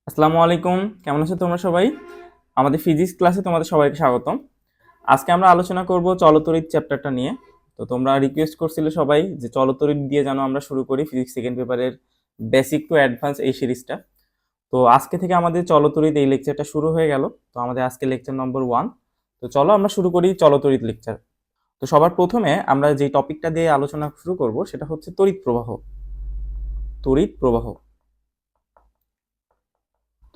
আসসালামু আলাইকুম, কেমন আছো তোমরা সবাই? আমাদের ফিজিক্স ক্লাসে তোমাদের সবাইকে স্বাগতম। আজকে আমরা আলোচনা করব চলতরিৎ চ্যাপ্টারটা নিয়ে। তো তোমরা রিকোয়েস্ট করছিলে সবাই যে চলতরিৎ দিয়ে যেন আমরা শুরু করি ফিজিক্স সেকেন্ড পেপারের বেসিক টু অ্যাডভান্স এই সিরিজটা। তো আজকে থেকে আমাদের চলতরিৎ এই লেকচারটা শুরু হয়ে গেল। তো আমাদের আজকে লেকচার নম্বর 1। তো চলো আমরা শুরু করি চলতরিৎ লেকচার। তো সবার প্রথমে আমরা যে টপিকটা দিয়ে আলোচনা শুরু করব সেটা হচ্ছে তড়িৎ প্রবাহ। তড়িৎ প্রবাহ,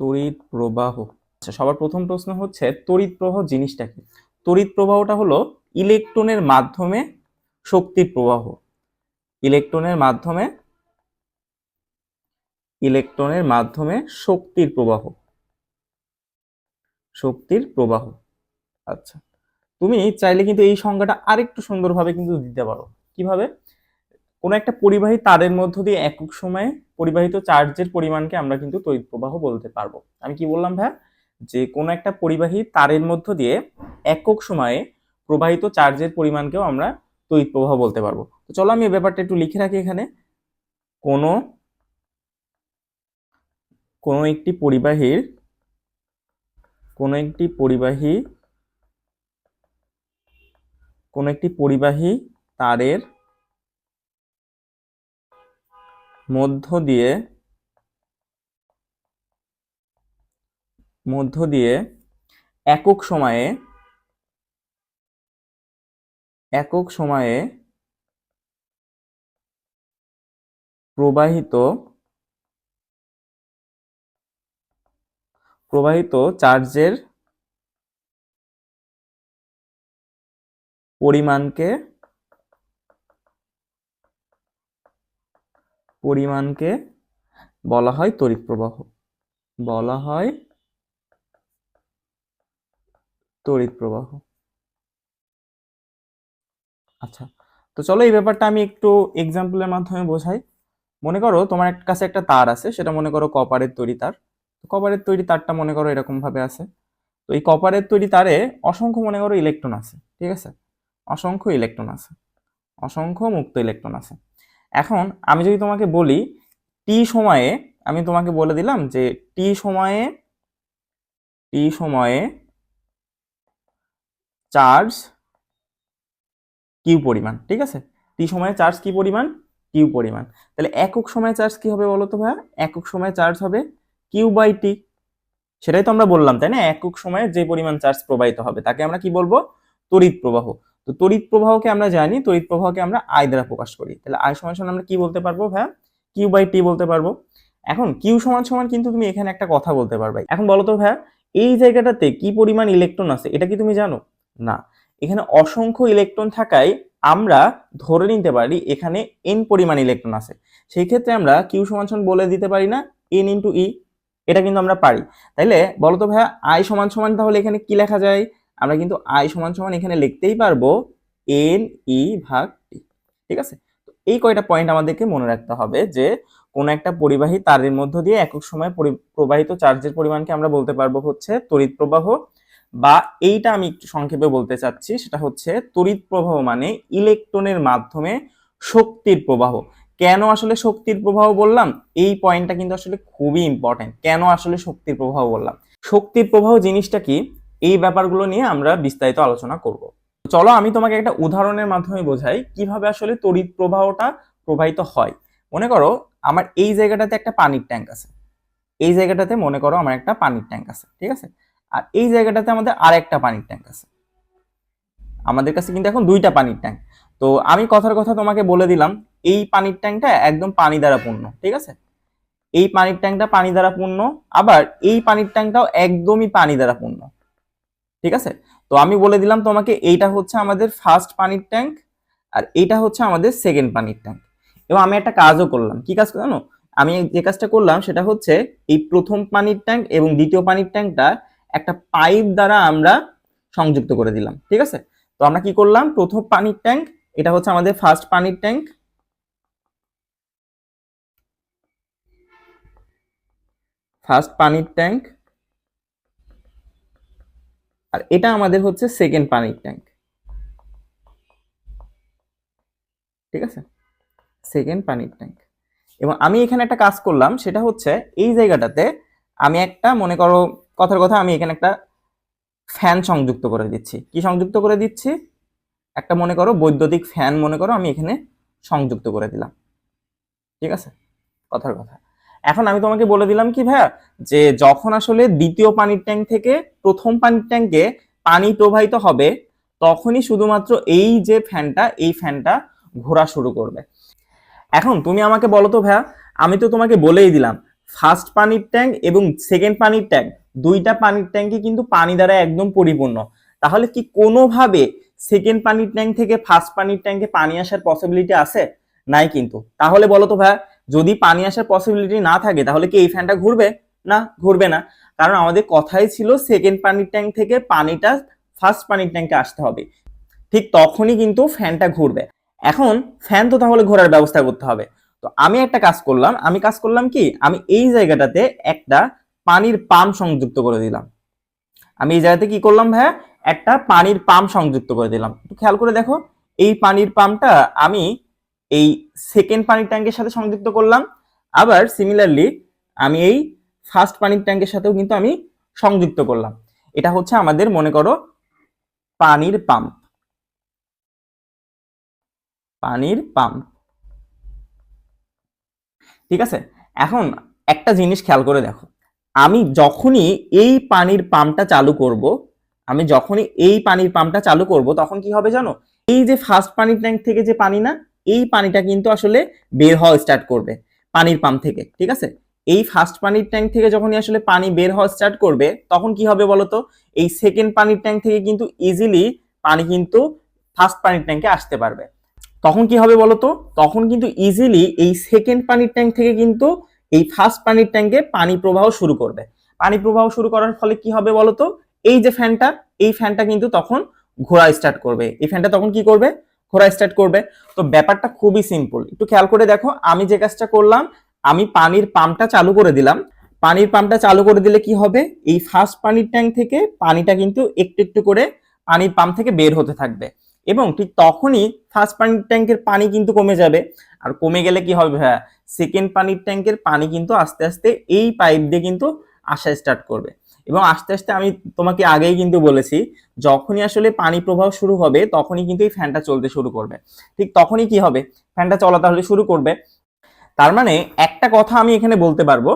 তড়িৎ প্রবাহ। আচ্ছা, সবার প্রথম প্রশ্ন হচ্ছে তড়িৎ প্রবাহ জিনিসটা কি? তড়িৎ প্রবাহটা হলো ইলেকট্রনের মাধ্যমে শক্তির প্রবাহ। ইলেকট্রনের মাধ্যমে ইলেকট্রনের মাধ্যমে শক্তির প্রবাহ। শক্তির প্রবাহ। আচ্ছা, তুমি চাইলে কিন্তু এই সংজ্ঞাটা আরেকটু সুন্দরভাবে কিন্তু দিতে পারো। কিভাবে? কোনো একটা পরিবাহী তারের মধ্য দিয়ে একক সময়ে পরিবাহিত চার্জের পরিমাণকে আমরা কিন্তু তড়িৎ প্রবাহ বলতে পারবো। আমি কি বললাম ভাই? যে কোনো একটা পরিবাহী তারের মধ্য দিয়ে একক সময়ে প্রবাহিত চার্জের পরিমাণকেও আমরা তড়িৎ প্রবাহ বলতে পারবো। তো চলো আমি এই ব্যাপারটা একটু লিখে রাখি এখানে। কোনো কোনো একটি পরিবাহীর কোনো একটি পরিবাহী কোনো একটি পরিবাহী তারের মধ্য দিয়ে একক সময়ে একক সময়ে প্রবাহিত প্রবাহিত চার্জের পরিমাণকে পরিমাণকে বলা হয় তড়িৎ প্রবাহ। বলা হয় তড়িৎ প্রবাহ। আচ্ছা, তো চলো এই ব্যাপারটা আমি একটু এক্সাম্পলের মাধ্যমে বোঝাই। মনে করো তোমার কাছে একটা তার আছে, সেটা মনে করো কপারের তৈরি তার। কপারের তৈরি তারটা মনে করো এরকম ভাবে আছে। তো এই কপারের তৈরি তারে অসংখ্য মনে করো ইলেকট্রন আছে, ঠিক আছে? অসংখ্য ইলেকট্রন আছে, অসংখ্য মুক্ত ইলেকট্রন আছে। এখন আমি যদি তোমাকে বলি টি সময়ে, আমি তোমাকে বলে দিলাম যে টি সময়ে চার্জ কিউ পরিমাণ, ঠিক আছে? টি সময়ে চার্জ কি পরিমাণ? কিউ পরিমাণ। তাহলে একক সময়ে চার্জ কি হবে বলো তো ভাইয়া? একক সময়ে চার্জ হবে কিউ বাই টি। সেটাই তো আমরা বললাম, তাই না? একক সময়ে যে পরিমাণ চার্জ প্রবাহিত হবে তাকে আমরা কি বলবো? তড়িৎ প্রবাহ। তো তড়িৎ প্রবাহকে আমরা জানি, তড়িৎ প্রবাহকে আমরা আই দ্বারা প্রকাশ করি। তাহলে আই সমান সমান আমরা কি বলতে পারবো ভাইয়া? কিউ বাই টি বলতে পারবো। এখন কিউ সমান সমান কিন্তু তুমি এখানে একটা কথা বলতে পারবে। এখন বলো তো ভাইয়া, এই জায়গাটাতে কি পরিমাণ ইলেকট্রন আছে এটা কি তুমি জানো? না। এখানে অসংখ্য ইলেকট্রন থাকায় আমরা ধরে নিতে পারি এখানে এন পরিমাণ ইলেকট্রন আছে। সেই ক্ষেত্রে আমরা কিউ সমান সমান বলে দিতে পারি না এন ইন্টু ই? এটা কিন্তু আমরা পারি। তাইলে বলতো ভাইয়া আই সমান সমান তাহলে এখানে কি লেখা যায়? আমরা কিন্তু আই সমান সমান এখানে লিখতেই পারবো এন ই ভাগ টি, ঠিক আছে? তো এই কয়টা পয়েন্ট আমাদেরকে মনে রাখতে হবে যে কোন একটা পরিবাহী তারের মধ্য দিয়ে একক সময় প্রবাহিত চার্জের পরিমাণকে আমরা বলতে পারবো হচ্ছে তড়িৎ প্রবাহ। বা এইটা আমি একটু সংক্ষেপে বলতে চাচ্ছি, সেটা হচ্ছে তড়িৎ প্রবাহ মানে ইলেকট্রনের মাধ্যমে শক্তির প্রবাহ। কেন আসলে শক্তির প্রবাহ বললাম, এই পয়েন্টটা কিন্তু আসলে খুবই ইম্পর্টেন্ট। কেন আসলে শক্তির প্রবাহ বললাম, শক্তির প্রবাহ জিনিসটা কি, এই ব্যাপারগুলো নিয়ে আমরা বিস্তারিত আলোচনা করব। চলো আমি তোমাকে একটা উদাহরণের মাধ্যমে বোঝাই কিভাবে আসলে তড়িৎ প্রবাহটা প্রবাহিত হয়। মনে করো আমার এই জায়গাটাতে একটা পানির ট্যাঙ্ক আছে, এই জায়গাটাতে মনে করো আমার একটা পানির ট্যাঙ্ক আছে, ঠিক আছে? আর এই জায়গাটাতে আমাদের আরেকটা পানির ট্যাঙ্ক আছে। আমাদের কাছে কিন্তু এখন দুইটা পানির ট্যাঙ্ক। তো আমি কথার কথা তোমাকে বলে দিলাম এই পানির ট্যাঙ্কটা একদম পানি দ্বারা পূর্ণ, ঠিক আছে? এই পানির ট্যাঙ্কটা পানি দ্বারা পূর্ণ, আবার এই পানির ট্যাঙ্কটাও একদমই পানি দ্বারা পূর্ণ, ঠিক আছে? তো আমি বলে দিলাম তোমাকে এইটা হচ্ছে আমাদের ফার্স্ট পানির ট্যাঙ্ক, আর এইটা হচ্ছে আমাদের সেকেন্ড পানির ট্যাঙ্ক। এবং আমি একটা কাজও করলাম। কি কাজ জানো? আমি যে কাজটা করলাম সেটা হচ্ছে এই প্রথম পানির ট্যাঙ্ক এবং দ্বিতীয় পানির ট্যাঙ্কটা একটা পাইপ দ্বারা আমরা সংযুক্ত করে দিলাম, ঠিক আছে? তো আমরা কি করলাম, প্রথম পানির ট্যাঙ্ক, এটা হচ্ছে আমাদের ফার্স্ট পানির ট্যাঙ্ক, ফার্স্ট পানির ট্যাঙ্ক, আর এটা আমাদের হচ্ছে সেকেন্ড পানির ট্যাঙ্ক, ঠিক আছে? সেকেন্ড পানির ট্যাঙ্ক। এবং আমি এখানে একটা কাজ করলাম, সেটা হচ্ছে এই জায়গাটাতে আমি একটা মনে করো কথার কথা আমি এখানে একটা ফ্যান সংযুক্ত করে দিচ্ছি। কি সংযুক্ত করে দিচ্ছি? একটা মনে করো বৈদ্যুতিক ফ্যান মনে করো আমি এখানে সংযুক্ত করে দিলাম, ঠিক আছে, কথার কথা। এখন আমি তোমাকে বলে দিলাম কি ভাইয়া, যে যখন আসলে দ্বিতীয় পানির ট্যাঙ্ক থেকে প্রথম পানির ট্যাঙ্কে পানি প্রবাহিত হবে তখনই শুধুমাত্র এই যে ফ্যানটা, এই ফ্যানটা ঘোরা শুরু করবে। এখন তুমি আমাকে বলো তো ভাইয়া, আমি তো তোমাকে বলেই দিলাম ফার্স্ট পানির ট্যাঙ্ক এবং সেকেন্ড পানির ট্যাঙ্ক, দুইটা পানির ট্যাঙ্কই কিন্তু পানি দ্বারা একদম পরিপূর্ণ। তাহলে কি কোনোভাবে সেকেন্ড পানির ট্যাঙ্ক থেকে ফার্স্ট পানির ট্যাঙ্কে পানি আসার পসিবিলিটি আছে? নাই কিন্তু। তাহলে বলো তো ভাইয়া, যদি পানি আসার পসিবিলিটি না থাকে তাহলে কি এই ফ্যানটা ঘুরবে? না, ঘুরবে না। কারণ আমাদের কথাই ছিল সেকেন্ড পানির ট্যাঙ্ক থেকে পানিটা ফার্স্ট পানির ট্যাঙ্কে আসতে হবে, ঠিক তখনই কিন্তু ফ্যানটা ঘুরবে। এখন ফ্যান তো তাহলে ঘোরার ব্যবস্থা করতে হবে। তো আমি একটা কাজ করলাম, কি আমি এই জায়গাটাতে একটা পানির পাম্প সংযুক্ত করে দিলাম। আমি এই জায়গাতে কি করলাম ভাইয়া, একটা পানির পাম্প সংযুক্ত করে দিলাম। একটু খেয়াল করে দেখো, এই পানির পাম্পটা আমি এই সেকেন্ড পানির ট্যাঙ্কের সাথে সংযুক্ত করলাম। আবার সিমিলারলি আমি এই ফার্স্ট পানির ট্যাঙ্কের সাথেও কিন্তু আমি সংযুক্ত করলাম। এটা হচ্ছে আমাদের মনে করো পানির পাম্প, পানির পাম্প, ঠিক আছে। এখন একটা জিনিস খেয়াল করে দেখো, আমি যখনই এই পানির পাম্পটা চালু করব, তখন কি হবে জানো? এই যে ফার্স্ট পানির ট্যাঙ্ক থেকে যে পানি না, এই পানিটা কিন্তু আসলে বের হওয়া স্টার্ট করবে পানির পাম্প থেকে, ঠিক আছে। এই ফার্স্ট পানির ট্যাঙ্ক থেকে যখনই আসলে পানি বের হওয়া স্টার্ট করবে তখন কি হবে বলতো, এই সেকেন্ড পানির ট্যাঙ্ক থেকে কিন্তু ইজিলি পানি কিন্তু ফার্স্ট পানির ট্যাঙ্কে আসতে পারবে। তখন কি হবে বলতো, তখন কিন্তু ইজিলি এই সেকেন্ড পানির ট্যাঙ্ক থেকে কিন্তু এই ফার্স্ট পানির ট্যাঙ্কে পানি প্রবাহ শুরু করবে। পানি প্রবাহ শুরু করার ফলে কি হবে বলতো, এই যে ফ্যানটা, এই ফ্যানটা কিন্তু তখন ঘোরা স্টার্ট করবে। এই ফ্যানটা তখন কি করবে? ঘোরা স্টার্ট করবে। তো ব্যাপারটা খুবই সিম্পল, একটু খেয়াল করে দেখো। আমি যে কাজটা করলাম, আমি পানির পাম্পটা চালু করে দিলাম। পানির পাম্পটা চালু করে দিলে কি হবে, এই ফার্স্ট পানির ট্যাঙ্ক থেকে পানিটা কিন্তু একটু একটু করে পানির পাম্প থেকে বের হতে থাকবে, এবং ঠিক তখনই ফার্স্ট পানির ট্যাঙ্কের পানি কিন্তু কমে যাবে। আর কমে গেলে কি হবে ভাইয়া, সেকেন্ড পানির ট্যাঙ্কের পানি কিন্তু আস্তে আস্তে এই পাইপ দিয়ে কিন্তু আসা স্টার্ট করবে। এবং আস্তে আস্তে আমি তোমাকে আগেই কিন্তু বলেছি, যখনই আসলে পানি প্রবাহ শুরু হবে তখনই কিন্তু এই ফ্যানটা চলতে শুরু করবে। ঠিক তখনই কি হবে, ফ্যানটা চলা তাহলে শুরু করবে। তার মানে একটা কথা আমি এখানে বলতে পারবো,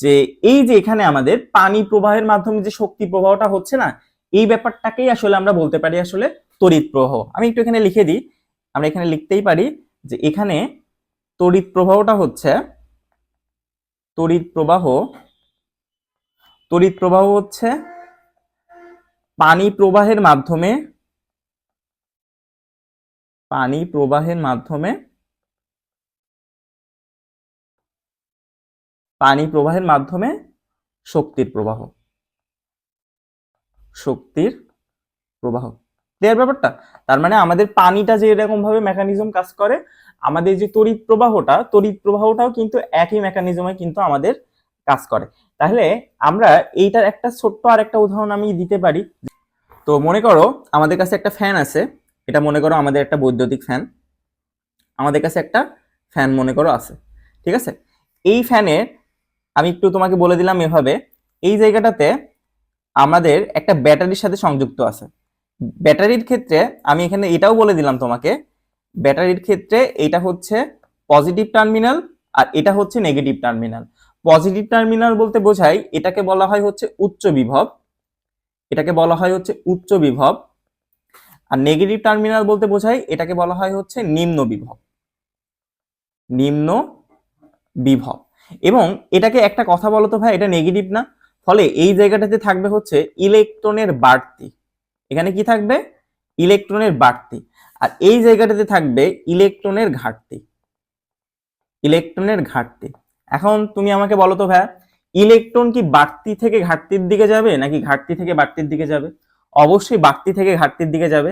যে এই যে এখানে আমাদের পানি প্রবাহের মাধ্যমে যে শক্তি প্রবাহটা হচ্ছে না, এই ব্যাপারটাকেই আসলে আমরা বলতে পারি আসলে তড়িৎ প্রবাহ। আমি একটু এখানে লিখে দিই, আমরা এখানে লিখতেই পারি যে এখানে তড়িৎ প্রবাহটা হচ্ছে, তড়িৎ প্রবাহ, তড়িৎ প্রবাহ হচ্ছে পানি প্রবাহের মাধ্যমে, পানি প্রবাহের মাধ্যমে, পানি প্রবাহের মাধ্যমে শক্তির প্রবাহ, শক্তির প্রবাহ। ক্লিয়ার ব্যাপারটা? তার মানে আমাদের পানিটা যে এরকম ভাবে মেকানিজম কাজ করে, আমাদের যে তড়িৎ প্রবাহটা, তড়িৎ প্রবাহটাও কিন্তু একই মেকানিজমে কিন্তু আমাদের কাজ করে। তাহলে আমরা এইটার একটা ছোট্ট আর একটা উদাহরণ আমি দিতে পারি। তো মনে করো আমাদের কাছে একটা ফ্যান আছে, এটা মনে করো আমাদের একটা বৈদ্যুতিক ফ্যান, আমাদের কাছে একটা ফ্যান মনে করো আছে, ঠিক আছে। এই ফ্যানের আমি একটু তোমাকে বলে দিলাম এভাবে, এই জায়গাটাতে আমাদের একটা ব্যাটারির সাথে সংযুক্ত আছে। ব্যাটারির ক্ষেত্রে আমি এখানে এটাও বলে দিলাম তোমাকে, ব্যাটারির ক্ষেত্রে এটা হচ্ছে পজিটিভ টার্মিনাল আর এটা হচ্ছে নেগেটিভ টার্মিনাল। পজিটিভ টার্মিনাল বলতে বোঝায় এটাকে বলা হয় হচ্ছে উচ্চ বিভব, এটাকে বলা হয় হচ্ছে উচ্চ বিভব। আর নেগেটিভ টার্মিনাল বলতে বোঝায় এটাকে বলা হয় হচ্ছে নিম্ন বিভব, নিম্ন বিভব। এবং এটাকে একটা কথা বলো তো ভাই, এটা নেগেটিভ না, ফলে এই জায়গাটাতে থাকবে হচ্ছে ইলেকট্রনের বাড়তি। এখানে কি থাকবে? ইলেকট্রনের বাড়তি। আর এই জায়গাটাতে থাকবে ইলেকট্রনের ঘাটতি, ইলেকট্রনের ঘাটতি। এখন তুমি আমাকে বলো তো ভাই, ইলেকট্রন কি বাড়তি থেকে ঘাটতির দিকে যাবে নাকি ঘাটতি থেকে বাড়তির দিকে যাবে? অবশ্যই বাড়তি থেকে ঘাটতির দিকে যাবে।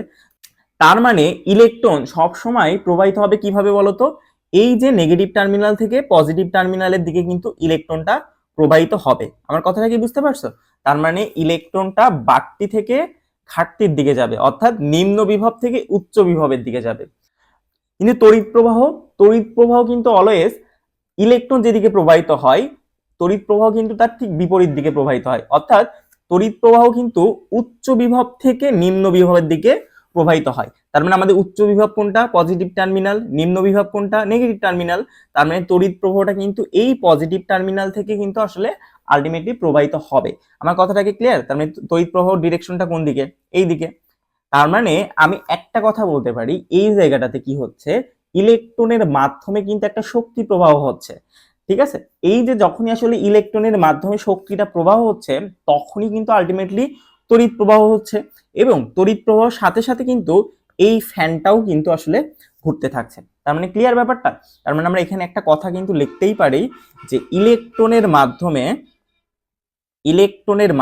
তার মানে ইলেকট্রন সব সময় প্রবাহিত হবে কিভাবে বলতো, এই যে নেগেটিভ টার্মিনাল থেকে পজিটিভ টার্মিনালের দিকে কিন্তু ইলেকট্রনটা প্রবাহিত হবে। আমার কথাটা কি বুঝতে পারছো? তার মানে ইলেকট্রনটা বাড়তি থেকে ঘাটতির দিকে যাবে, অর্থাৎ নিম্ন বিভব থেকে উচ্চ বিভবের দিকে যাবে। কিন্তু তড়িৎ প্রবাহ, তড়িৎ প্রবাহ কিন্তু অলওয়েজ ইলেকট্রন যেদিকে প্রবাহিত হয় তড়িৎ প্রবাহ কিন্তু তার ঠিক বিপরীত দিকে প্রবাহিত হয়, অর্থাৎ তড়িৎ প্রবাহ কিন্তু উচ্চ বিভব থেকে নিম্ন বিভবের দিকে প্রবাহিত হয়। তার মানে আমাদের উচ্চ বিভব কোনটা, পজিটিভ টার্মিনাল, নিম্ন বিভব কোনটা, নেগেটিভ টার্মিনাল। তার মানে তড়িৎ প্রবাহটা কিন্তু এই পজিটিভ টার্মিনাল থেকে কিন্তু আসলে আলটিমেটলি প্রবাহিত হবে। আমার কথাটাকে ক্লিয়ার? তার মানে তড়িৎ প্রবাহ ডিরেকশনটা কোন দিকে, এই দিকে। তার মানে আমি একটা কথা বলতে পারি, এই জায়গাটাতে কি হচ্ছে, ইলেকট্রনের মাধ্যমে কিন্তু একটা শক্তি প্রবাহ হচ্ছে, ঠিক আছে। এই যে যখনই আসলে ইলেকট্রনের মাধ্যমে শক্তিটা প্রবাহ হচ্ছে, তখনই কিন্তু আলটিমেটলি তড়িৎ প্রবাহ হচ্ছে, এবং তড়িৎ প্রবাহের সাথে সাথে কিন্তু এই ফ্যানটাও কিন্তু আসলে ঘুরতে থাকছে। তার মানে ক্লিয়ার ব্যাপারটা? তার মানে আমরা এখানে একটা কথা কিন্তু লিখতেই পারি যে ইলেকট্রনের মাধ্যমে ইলেকট্রনের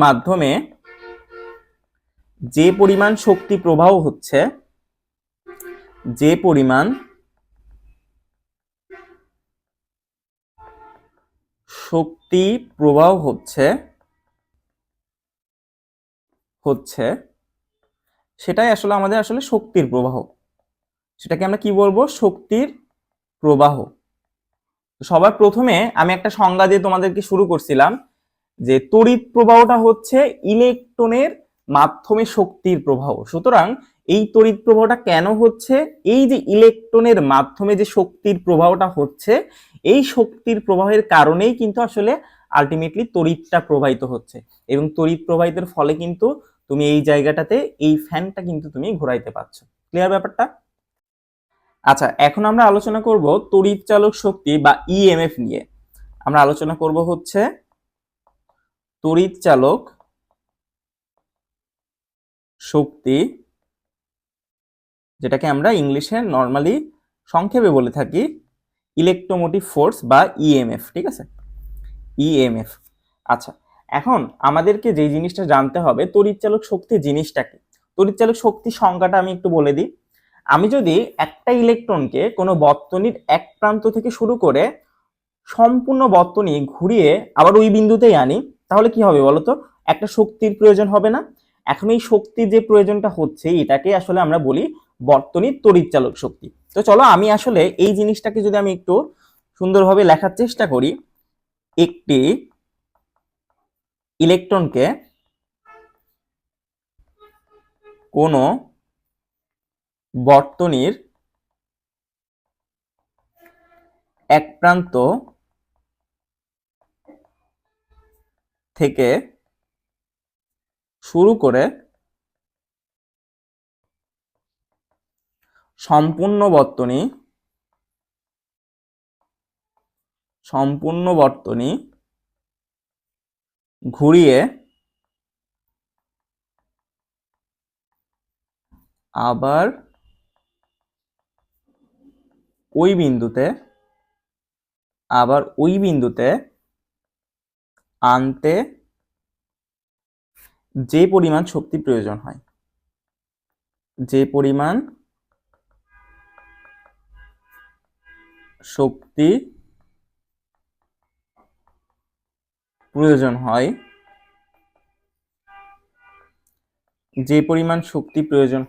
মাধ্যমে যে পরিমাণ শক্তি প্রবাহ হচ্ছে, যে পরিমাণ শক্তি প্রবাহ হচ্ছে সেটাই আসলে আমাদের আসলে শক্তির প্রবাহ। সেটাকে আমরা কি বলবো, শক্তির প্রবাহ। সবার প্রথমে আমি একটা সংজ্ঞা দিয়ে তোমাদেরকে শুরু করছিলাম যে তড়িৎ প্রবাহটা হচ্ছে ইলেকট্রনের মাধ্যমে শক্তির প্রবাহ। সুতরাং এই তড়িৎ প্রবাহটা কেন হচ্ছে, এই যে ইলেকট্রনের মাধ্যমে যে শক্তির প্রবাহটা হচ্ছে, এই শক্তির প্রবাহের কারণেই কিন্তু আসলে আলটিমেটলি তড়িৎটা প্রবাহিত হচ্ছে, এবং তড়িৎ প্রবাহিতের ফলে কিন্তু তুমি এই জায়গাটাতে এই ফ্যানটা কিন্তু তুমি ঘোরাইতে পারছো। ক্লিয়ার ব্যাপারটা? আচ্ছা, এখন আমরা আলোচনা করব তড়িৎ চালক শক্তি বা ইএমএফ নিয়ে। আমরা আলোচনা করব হচ্ছে তড়িৎ চালক শক্তি, যেটাকে আমরা ইংলিশে নর্মালি সংক্ষেপে বলে থাকি ইলেকট্রোমোটিভ ফোর্স বা ইএমএফ, ঠিক আছে, ইএমএফ। আচ্ছা, এখন আমাদেরকে যে জিনিসটা জানতে হবে, তড়িৎ চালক শক্তি জিনিসটা কি। তড়িৎ চালক শক্তির সংজ্ঞাটা আমি একটু বলে দিই। আমি যদি একটা ইলেকট্রনকে কোনো বর্তনীর এক প্রান্ত থেকে শুরু করে সম্পূর্ণ বর্তনী ঘুরিয়ে আবার ওই বিন্দুতেই আনি, তাহলে কি হবে বলতো, একটা শক্তির প্রয়োজন হবে না? এখন এই শক্তির যে প্রয়োজনটা হচ্ছে, এটাকে আসলে আমরা বলি বর্তনীর তড়িৎ চালক শক্তি। তো চলো আমি আসলে এই জিনিসটাকে যদি আমি একটু সুন্দরভাবে লেখার চেষ্টা করি, একটি ইলেকট্রনকে কোনো বর্তনীর এক প্রান্ত থেকে শুরু করে সম্পূর্ণ বর্তনী ঘুরিয়ে আবার ওই বিন্দুতে আনতে যে পরিমাণ শক্তি প্রয়োজন হয়, যে পরিমাণ শক্তি প্রয়োজন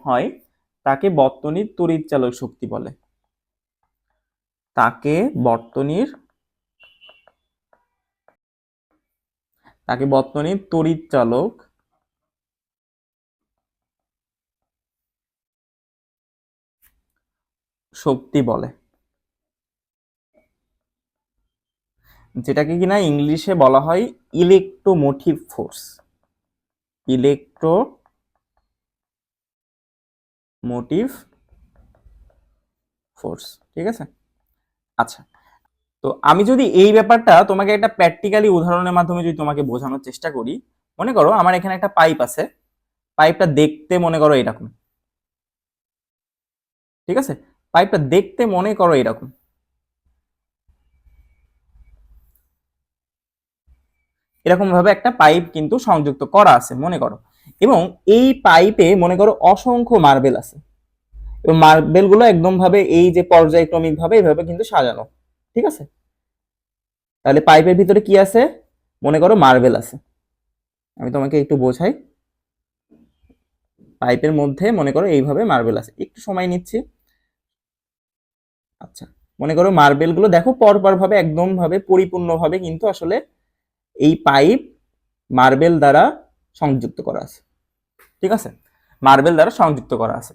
হয়, তাকে বর্তনীর তড়িৎ চালক শক্তি বলে। তাকে বর্তনীর তড়িৎ চালক শক্তি বলে, যেটাকে কিনা ইংলিশে বলা হয় ইলেকট্রোমোটিভ ফোর্স। ঠিক আছে। আচ্ছা, তো আমি যদি এই ব্যাপারটা তোমাকে একটা প্র্যাকটিক্যালি উদাহরণের মাধ্যমে যদি তোমাকে বোঝানোর চেষ্টা করি, মনে করো আমার এখানে একটা পাইপ আছে, পাইপটা দেখতে মনে করো এরকম, ঠিক আছে, পাইপটা দেখতে মনে করো এরকম, এরকম ভাবে একটা পাইপ কিন্তু সংযুক্ত করা আছে মনে করো, এবং এই পাইপে মনে করো অসংখ্য মার্বেল আছে, এবং মার্বেল গুলো একদম ভাবে এই যে পর্যায়ক্রমিক ভাবে এইভাবে কিন্তু সাজানো, ঠিক আছে। তাহলে পাইপের ভিতরে কি আছে, মনে করো মার্বেল আছে। আমি তোমাকে একটু বোঝাই, পাইপের মধ্যে মনে করো এইভাবে মার্বেল আছে, একটু সময় নিচ্ছি। আচ্ছা, মনে করো মার্বেল গুলো দেখো পরপর ভাবে একদম ভাবে পরিপূর্ণ ভাবে কিন্তু আসলে এই পাইপ মার্বেল দ্বারা সংযুক্ত করা আছে, ঠিক আছে, মার্বেল দ্বারা সংযুক্ত করা আছে।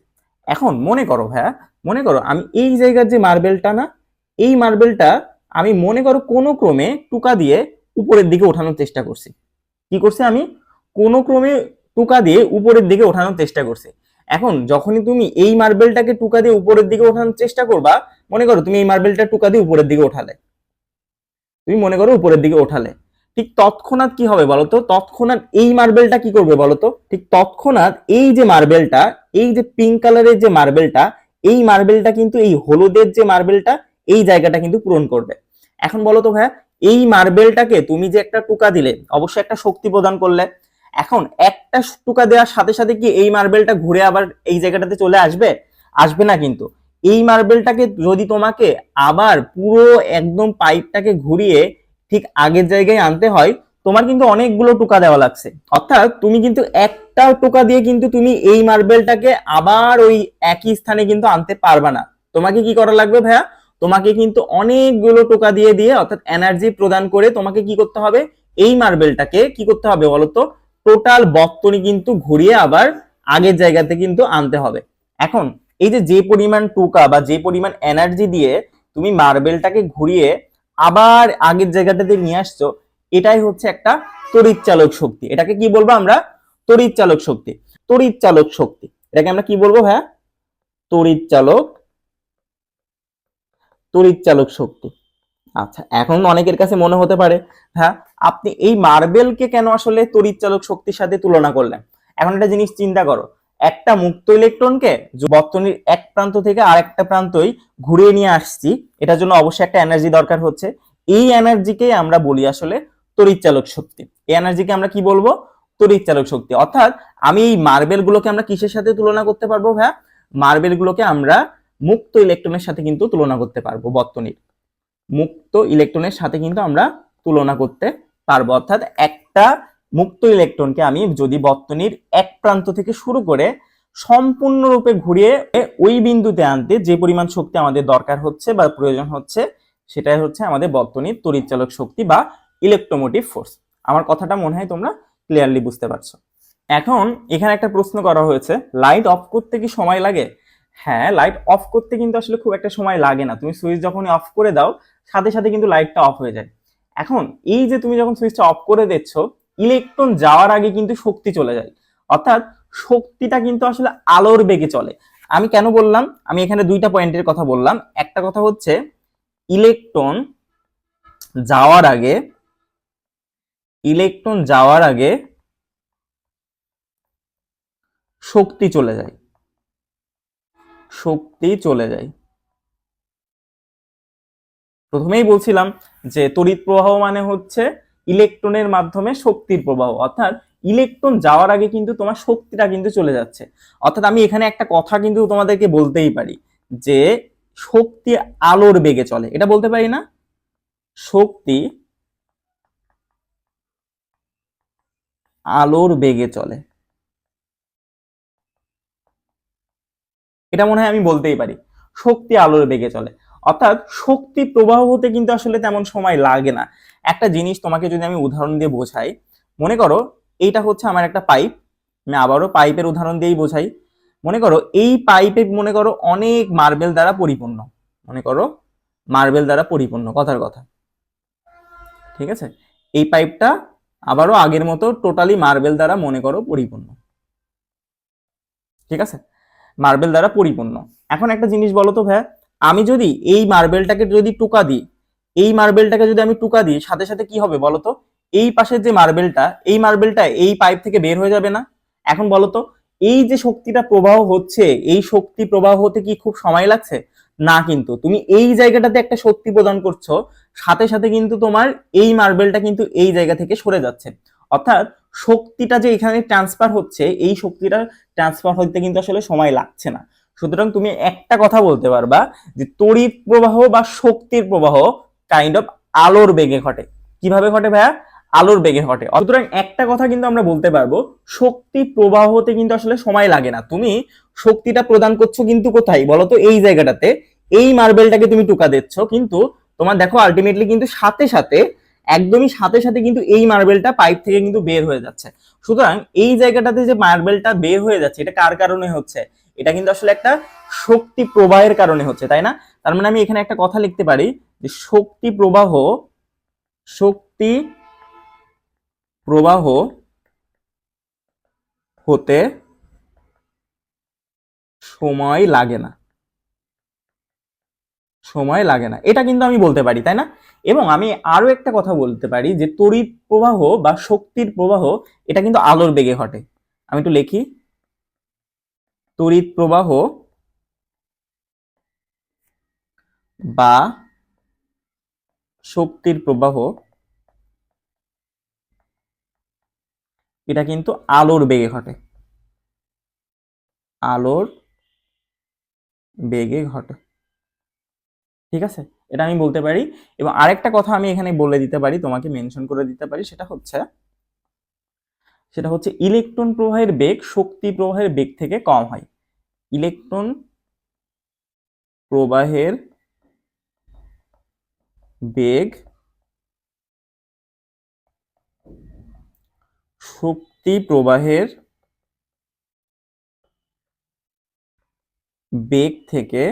এখন মনে করো ভাইয়া, মনে করো আমি এই জায়গার যে মার্বেলটা না, এই মার্বেলটা আমি মনে করো কোনো ক্রমে টুকা দিয়ে উপরের দিকে ওঠানোর চেষ্টা করছি। কি করছি আমি? কোনো ক্রমে টুকা দিয়ে উপরের দিকে ওঠানোর চেষ্টা করছি। এখন যখনই তুমি এই মার্বেলটাকে টুকা দিয়ে উপরের দিকে ওঠানোর চেষ্টা করবা, মনে করো তুমি এই মার্বেলটা টুকা দিয়ে উপরের দিকে ওঠালে, তুমি মনে করো উপরের দিকে ওঠালে, ঠিক তৎক্ষণাৎ কি হবে বলতো? তৎক্ষণাৎ এই মার্বেলটা কি করবে বলতো? ঠিক তৎক্ষণাৎ এই যে মার্বেলটা, এই যে পিঙ্ক কালারের যে মার্বেলটা, এই মার্বেলটা কিন্তু এই হলুদের যে মার্বেলটা, এই জায়গাটা কিন্তু পূরণ করবে। এখন বলো তো ভাইয়া, এই মার্বেলটাকে তুমি যে একটা টুকা দিলে, অবশ্যই একটা শক্তি প্রদান করলে। এখন একটা টুকা দেওয়ার সাথে সাথে কি এই মার্বেলটা ঘুরে আবার এই জায়গাটাতে চলে আসবে? আসবে না কিন্তু। এই মার্বেলটাকে যদি তোমাকে আবার পুরো একদম পাইপটাকে ঘুরিয়ে ঠিক আগের জায়গায় আনতে হয়, তোমার কিন্তু অনেকগুলো টোকা দেওয়া লাগছে। অর্থাৎ তুমি কিন্তু একটা টোকা দিয়ে কিন্তু তুমি এই মার্বেলটাকে আবার ওই একই স্থানে কিন্তু আনতে পারবা না। তোমাকে কি করা লাগবে ভাইয়া? তোমাকে কিন্তু অনেকগুলো টোকা দিয়ে দিয়ে অর্থাৎ এনার্জি প্রদান করে তোমাকে কি করতে হবে? এই মার্বেলটাকে কি করতে হবে বলতো? টোটাল বর্তনী কিন্তু ঘুরিয়ে আবার আগের জায়গাতে কিন্তু আনতে হবে। এখন এই যে পরিমাণ টোকা বা যে পরিমাণ এনার্জি দিয়ে তুমি মার্বেলটাকে ঘুরিয়ে আবার আগের জায়গাটাতে নিয়ে আসছো, এটাই হচ্ছে একটা তড়িৎ চালক শক্তি। এটাকে কি বলবো আমরা? তড়িৎ চালক শক্তি। তড়িৎ চালক শক্তি, এটাকে আমরা কি বলবো ভাইয়া? তড়িৎ চালক, তড়িৎ চালক শক্তি। আচ্ছা, এখন অনেকের কাছে মনে হতে পারে, হ্যাঁ আপনি এই মার্বেলকে কেন আসলে তড়িৎ চালক শক্তির সাথে তুলনা করলেন? এখন একটা জিনিস চিন্তা করো, একটা মুক্ত ইলেকট্রনকে বর্তনীর এক প্রান্ত থেকে আরেকটা প্রান্তই ঘুরিয়ে নিয়ে আসছি, এটার জন্য অবশ্যই একটা এনার্জি দরকার হচ্ছে। এই এনার্জিকে আমরা বলি আসলে তড়িৎ চালক শক্তি। এই এনার্জিকে আমরা কি বলবো? তড়িৎ চালক শক্তি। অর্থাৎ আমি এই মার্বেল গুলোকে আমরা কিসের সাথে তুলনা করতে পারবো ভাইয়া? মার্বেল গুলোকে আমরা মুক্ত ইলেকট্রনের সাথে কিন্তু তুলনা করতে পারবো, বর্তনীর মুক্ত ইলেকট্রনের সাথে কিন্তু আমরা তুলনা করতে পারবো। অর্থাৎ একটা মুক্ত ইলেকট্রনকে আমি যদি বর্তনীর এক প্রান্ত থেকে শুরু করে সম্পূর্ণরূপে ঘুরিয়ে ওই বিন্দুতে আনতে যে পরিমাণ শক্তি আমাদের দরকার হচ্ছে বা প্রয়োজন হচ্ছে, সেটাই হচ্ছে আমাদের বর্তনীর তড়িৎচালক শক্তি বা ইলেকট্রোমোটিভ ফোর্স। আমার কথাটা মনে হয় তোমরা ক্লিয়ারলি বুঝতে পারছো। এখন এখানে একটা প্রশ্ন করা হয়েছে, লাইট অফ করতে কি সময় লাগে? হ্যাঁ, লাইট অফ করতে কিন্তু আসলে খুব একটা সময় লাগে না। তুমি সুইচ যখনই অফ করে দাও, সাথে সাথে কিন্তু লাইটটা অফ হয়ে যায়। এখন এই যে তুমি যখন সুইচটা অফ করে দিচ্ছ, ইলেকট্রন যাওয়ার আগে কিন্তু শক্তি চলে যায়। অর্থাৎ শক্তিটা কিন্তু আসলে আলোর বেগে চলে। আমি কেন বললাম? আমি এখানে দুইটা পয়েন্টের কথা বললাম। একটা কথা হচ্ছে ইলেকট্রন যাওয়ার আগে, ইলেকট্রন যাওয়ার আগে শক্তি চলে যায়, শক্তি চলে যায়। প্রথমেই বলছিলাম যে তড়িৎ প্রবাহ মানে হচ্ছে ইলেকট্রনের মাধ্যমে শক্তির প্রবাহ। অর্থাৎ ইলেকট্রন যাওয়ার আগে কিন্তু তোমার শক্তিটা কিন্তু চলে যাচ্ছে। অর্থাৎ আমি এখানে একটা কথা কিন্তু তোমাদেরকে বলতেই পারি যে শক্তি আলোর বেগে চলে, এটা বলতে পারি না? শক্তি আলোর বেগে চলে, এটা মনে হয় আমি বলতেই পারি। শক্তি আলোর বেগে চলে, অর্থাৎ শক্তি প্রবাহ হতে কিন্তু আসলে তেমন সময় লাগে না। একটা জিনিস তোমাকে যদি আমি উদাহরণ দিয়ে বোঝাই, মনে করো এইটা হচ্ছে আমার একটা পাইপ, আমি আবারও পাইপের উদাহরণ দিয়েই বোঝাই। মনে করো এই পাইপে মনে করো অনেক মার্বেল দ্বারা পরিপূর্ণ, মনে করো মার্বেল দ্বারা পরিপূর্ণ, কথার কথা, ঠিক আছে। এই পাইপটা আবারও আগের মতো টোটালি মার্বেল দ্বারা মনে করো পরিপূর্ণ, ঠিক আছে, মার্বেল দ্বারা পরিপূর্ণ। এখন একটা জিনিস বলো তো ভাইয়া, আমি যদি এই মার্বেলটাকে যদি টুকা দিই, এই মার্বেলটাকে যদি আমি টুকা দিই, সাথে সাথে কি হবে বলতো? এই পাশের যে মার্বেলটা, এই মার্বেলটা এই পাইপ থেকে বের হয়ে যাবে না? এখন বলতো এই যে শক্তিটা প্রবাহ হচ্ছে, এই শক্তি প্রবাহ হতে কি খুব সময় লাগছে? না, কিন্তু তুমি এই জায়গাটাতে একটা শক্তি প্রদান করছো, সাথে সাথে কিন্তু তোমার এই মার্বেলটা কিন্তু এই জায়গা থেকে সরে যাচ্ছে। অর্থাৎ শক্তিটা যে এখানে ট্রান্সফার হচ্ছে, এই শক্তিটা ট্রান্সফার হতে কিন্তু আসলে সময় লাগছে না। সুতরাং তুমি একটা কথা বলতে পারবা যে তড়িৎ প্রবাহ বা শক্তির প্রবাহ কাইন্ড অফ আলোর বেগে ঘটে। কিভাবে ঘটে ভাইয়া? আলোর বেগে ঘটে। সুতরাং একটা কথা কিন্তু আমরা বলতে পারবো, শক্তি প্রবাহ হতে কিন্তু আসলে সময় লাগে না। তুমি শক্তিটা প্রদান করছো কিন্তু কোথায় বলতো? এই জায়গাটাতে। এই মার্বেলটাকে তুমি টোকা দিচ্ছ, কিন্তু তোমার দেখো আলটিমেটলি কিন্তু সাথে সাথে, একদমই সাথে সাথে কিন্তু এই মার্বেলটা পাইপ থেকে কিন্তু বের হয়ে যাচ্ছে। সুতরাং এই জায়গাটাতে যে মার্বেলটা বের হয়ে যাচ্ছে, এটা কার কারণে হচ্ছে? এটা কিন্তু আসলে একটা শক্তি প্রবাহের কারণে হচ্ছে, তাই না? তার মানে আমি এখানে একটা কথা লিখতে পারি যে শক্তি প্রবাহ হতে সময় লাগে না, সময় লাগে না, এটা কিন্তু আমি বলতে পারি, তাই না? এবং আমি আরো একটা কথা বলতে পারি যে তড়িৎ প্রবাহ বা শক্তির প্রবাহ এটা কিন্তু আলোর বেগে ঘটে। আমি একটু লিখি, তড়িৎ প্রবাহ বা শক্তির প্রবাহ এটা কিন্তু আলোর বেগে ঘটে, আলোর বেগে ঘটে। ঠিক আছে, এটা আমি বলতে পারি। এবং আরেকটা কথা আমি এখানে বলে দিতে পারি, তোমাকে মেনশন করে দিতে পারি, সেটা হচ্ছে ইলেকট্রন প্রবাহের বেগ শক্তি প্রবাহের বেগ থেকে কম হয়। ইলেকট্রন প্রবাহের বেগ শক্তি প্রবাহের বেগ থেকে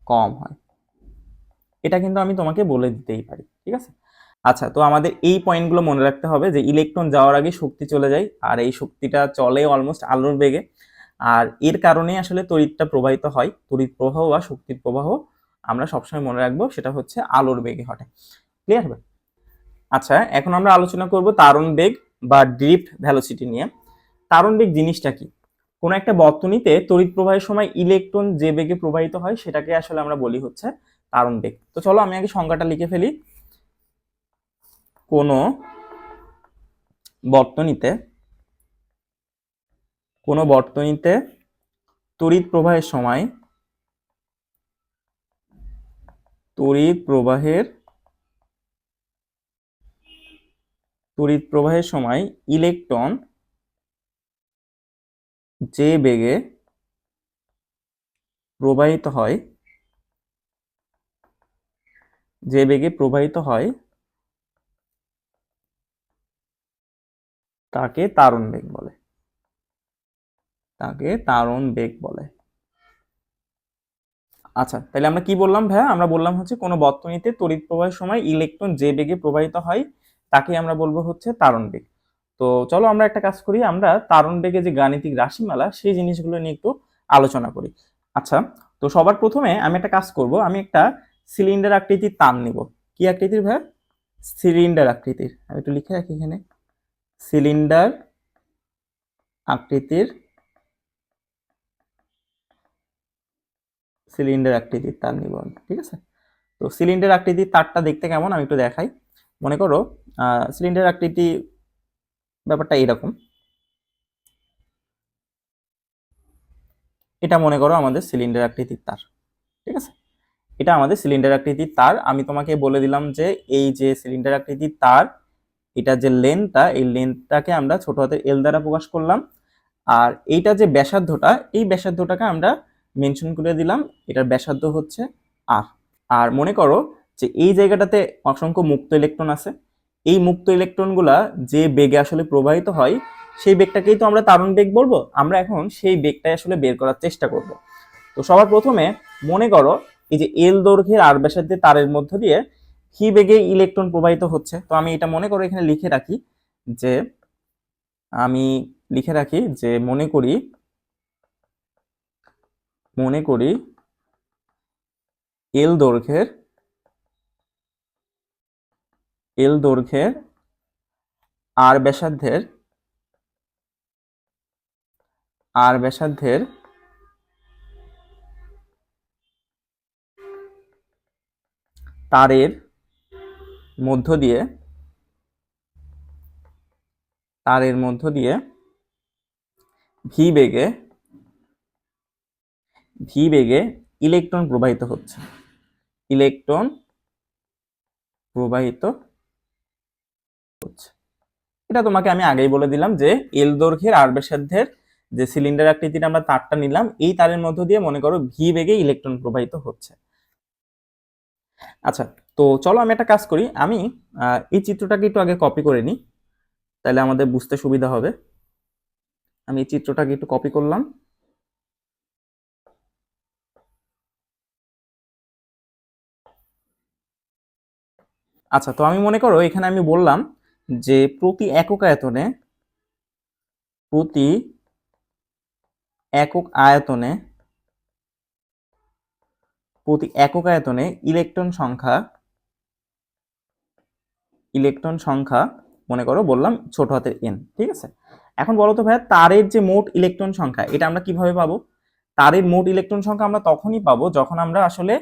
কম হয়, এটা কিন্তু আমি তোমাকে বলে দিতেই পারি। ঠিক আছে, আচ্ছা, তো আমাদের এই পয়েন্টগুলো মনে রাখতে হবে যে ইলেকট্রন যাওয়ার আগে শক্তি চলে যায়, আর এই শক্তিটা চলে অলমোস্ট আলোর বেগে, আর এর কারণে আসলে তড়িৎটা প্রবাহিত হয়। তড়িৎ প্রবাহ বা শক্তির প্রবাহ আমরা সবসময় মনে রাখবো সেটা হচ্ছে আলোর বেগে ঘটে। ক্লিয়ার হবে? আচ্ছা, এখন আমরা আলোচনা করব তারণ বেগ বা ড্রিফট ভেলোসিটি নিয়ে। তারণ বেগ জিনিসটা কি? কোন একটা বর্তনীতে তড়িৎ প্রবাহের সময় ইলেকট্রন যে বেগে প্রবাহিত হয় সেটাকে আসলে আমরা বলি হচ্ছে তারণ বেগ। তো চলো আমি আগে সংজ্ঞাটা লিখে ফেলি। কোন বর্তনীতে তড়িৎ প্রবাহের সময় তড়িৎ প্রবাহের সময় ইলেকট্রন যে বেগে প্রবাহিত হয় তাকে তারণ বেগ বলে। আচ্ছা, তাহলে আমরা কি বললাম ভাইয়া? আমরা বললাম হচ্ছে কোনো বর্তনীতে তড়িৎ প্রবাহের সময় ইলেকট্রন যে বেগে প্রবাহিত হয় তাকে আমরা বলবো হচ্ছে তারণ বেগ। তো চলো আমরা একটা কাজ করি, আমরা তারণ বেগে যে গাণিতিক রাশিমালা সেই জিনিসগুলো নিয়ে একটু আলোচনা করি। আচ্ছা, তো সবার প্রথমে আমি একটা কাজ করব, আমি একটা সিলিন্ডার আকৃতির তার নিব। কি আকৃতির ভাইয়া? সিলিন্ডার আকৃতির। আমি একটু লিখে রাখি এখানে, সিলিন্ডার আকৃতির তার নিব। ঠিক আছে, তো সিলিন্ডার আকৃতির তারটা দেখতে কেমন আমি একটু দেখাই। মনে করো সিলিন্ডার আকৃতি ব্যাপারটা এইরকম। এটা মনে করো আমাদের সিলিন্ডার আকৃতির তার। ঠিক আছে, এটা আমাদের সিলিন্ডার আকৃতির তার। আমি তোমাকে বলে দিলাম যে এই যে সিলিন্ডার আকৃতির তার, এটা যে লেন্থটা, এই লেন্থটাকে আমরা ছোট হাতের এল দ্বারা প্রকাশ করলাম। আর এইটা যে ব্যাসার্ধটা, এই ব্যাসার্ধটাকে আমরা মেনশন করে দিলাম, এটার ব্যাসার্ধ হচ্ছে আর। আর মনে করো যে এই জায়গাটাতে অসংখ্য মুক্ত ইলেকট্রন আছে। এই মুক্ত ইলেকট্রনগুলা যে বেগে আসলে প্রবাহিত হয় সেই বেগটাকেই তো আমরা তারণ বেগ বলবো। আমরা এখন সেই বেগটাই আসলে বের করার চেষ্টা করব। তো সবার প্রথমে মনে করো এই যে এল দৈর্ঘ্যের আর ব্যাসার্ধের তারের মধ্য দিয়ে কি বেগে ইলেকট্রন প্রবাহিত হচ্ছে। তো আমি এটা মনে করো এখানে লিখে রাখি যে মনে করি এল দৈর্ঘ্যের আর ব্যাসার্ধের তারের মধ্য দিয়ে ভি বেগে ইলেকট্রন প্রবাহিত হচ্ছে। এটা তোমাকে আমি আগেই বলে দিলাম যে এল দৈর্ঘ্যের আর ব্যাসার্ধের যে সিলিন্ডার আকৃতির আমরা তারটা নিলাম, এই তারের মধ্য দিয়ে মনে করো ভি বেগে ইলেকট্রন প্রবাহিত হচ্ছে। আচ্ছা, তো চলো আমি একটা কাজ করি, আমি এই চিত্রটাকে একটু আগে কপি করে নিই, তাহলে আমাদের বুঝতে সুবিধা হবে। আমি এই চিত্রটাকে একটু কপি করলাম। আচ্ছা, তো আমি মনে করো এখানে আমি বললাম যে প্রতি একক আয়তনে প্রতি একক আয়তনে ইলেকট্রন সংখ্যা মনে করো বললাম ছোট হাতের এন, ঠিক আছে। এখন বলো তো ভাইয়া, তারের যে মোট ইলেকট্রন সংখ্যা এটা আমরা কিভাবে পাবো? তারের মোট ইলেকট্রন সংখ্যা আমরা তখনই পাবো যখন আমরা আসলে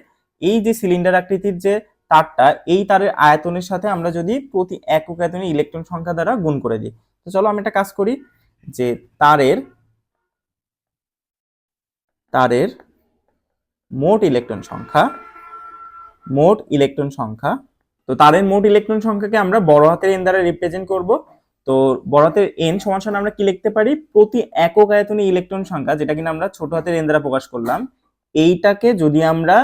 এই যে সিলিন্ডার আকৃতির যে তারটা, এই তারের আয়তনের সাথে আমরা যদি প্রতি একক আয়তনে ইলেকট্রন সংখ্যা দ্বারা গুণ করে দিই। তো চলো আমি একটা কাজ করি, যে তারের মোট ইলেকট্রন সংখ্যা, তো তারের মোট ইলেকট্রন সংখ্যাকে আমরা বড় হাতের এন দ্বারা রিপ্রেজেন্ট করব। তো বড় হাতের এন সমান সমান আমরা কি লিখতে পারি? প্রতি একক আয়তনে ইলেকট্রন সংখ্যা, যেটা কিনা আমরা ছোট হাতের এন দ্বারা প্রকাশ করলাম, এইটাকে যদি আমরা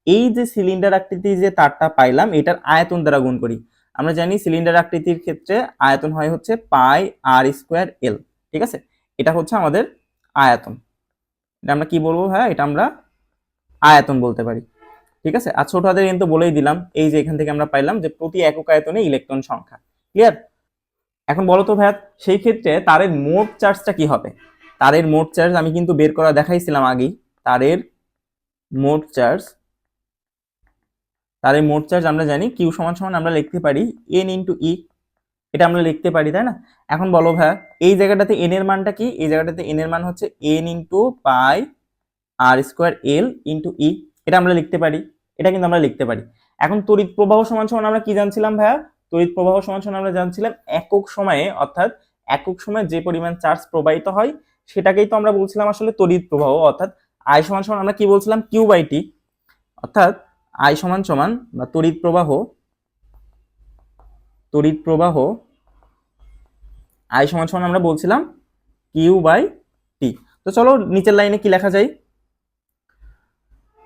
এই যে সিলিন্ডার আকৃতির যে তারটা পাইলাম এটার আয়তন দ্বারা গুণ করি। আমরা জানি সিলিন্ডার আকৃতির ক্ষেত্রে আয়তন হয় হচ্ছে পাই আর স্কোয়ার এল, ঠিক আছে। এটা হচ্ছে আমাদের আয়তন। এটা আমরা কি বলবো ভাই? এটা আমরা আয়তন বলতে পারি, ঠিক আছে। আর ছোট হাতের এন তো বলেই দিলাম, এই যে এখান থেকে আমরা পাইলাম যে প্রতি একক আয়তনে ইলেকট্রন সংখ্যা। ক্লিয়ার? এখন বলো তো ভাইয়া, সেই ক্ষেত্রে তারের মোট চার্জটা কি হবে? তারের মোট চার্জ আমি কিন্তু বের করা দেখাইছিলাম আগেই। তারের মোট চার্জ আমরা জানি কিউ সমান সমান আমরা লিখতে পারি এন ইন্টু ই, এটা আমরা লিখতে পারি, তাই না? এখন বলো ভাইয়া, এই জায়গাটাতে এন এর মানটা কি? এই জায়গাটাতে এন এর মান হচ্ছে এন ইন্টু পাই আর স্কোয়ার এল ইন্টু ই, এটা আমরা লিখতে পারি, এটা কিন্তু আমরা লিখতে পারি। এখন তড়িৎ প্রবাহ সমান সমান আমরা কি জানছিলাম ভাইয়া? তড়িৎ প্রবাহ সমান সমান আমরা জানছিলাম একক সময়ে, অর্থাৎ একক সময়ে যে পরিমাণ চার্জ প্রবাহিত হয় সেটাকেই তো আমরা বলছিলাম আসলে তড়িৎ প্রবাহ, অর্থাৎ আই সমান সমান আমরা কি বলছিলাম? কিউ বাই টি, অর্থাৎ আই সমান সমান বা তড়িৎ প্রবাহ আই সমান সমান আমরা বলছিলাম কিউ বাই টি। তো চলো নিচের লাইনে কি লেখা যায়?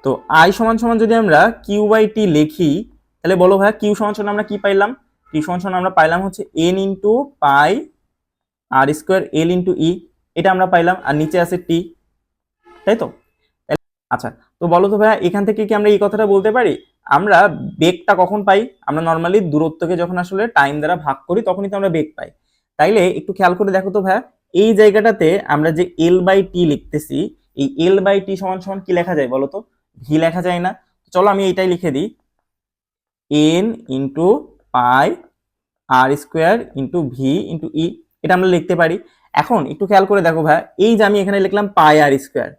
তো আই সমান সমান যদি আমরা কিউ বাই টি লিখি, তাহলে বলো ভাইয়া কিউ সমান সমান আমরা কি পাইলাম? কিউ সমান সমান আমরা পাইলাম হচ্ছে এন ইন্টু পাই আর স্কোয়ার এল ইন্টু ই, এটা আমরা পাইলাম, আর নিচে আছে টি, তাই তো? আচ্ছা, তো বলো তো ভাইয়া, এখান থেকে কি আমরা এই কথাটা বলতে পারি? আমরা বেগটা কখন পাই? আমরা নর্মালি দূরত্বকে যখন আসলে টাইম দ্বারা ভাগ করি তখনই তো আমরা বেগ পাই। তাইলে একটু খেয়াল করে দেখো তো ভাইয়া, এই জায়গাটাতে আমরা যে এল বাই টি লিখতেছি, এই এল বাই টি সমান সমান কি লেখা যায় বলো তো? ভি লেখা যায় না? চলো আমি এইটাই লিখে দিই, এন ইন্টু পাই আর স্কোয়ার ইন্টু ভি ইন্টু ই, এটা আমরা লিখতে পারি। এখন একটু খেয়াল করে দেখো ভাই, এই যে আমি এখানে লিখলাম পাই আর স্কোয়ার,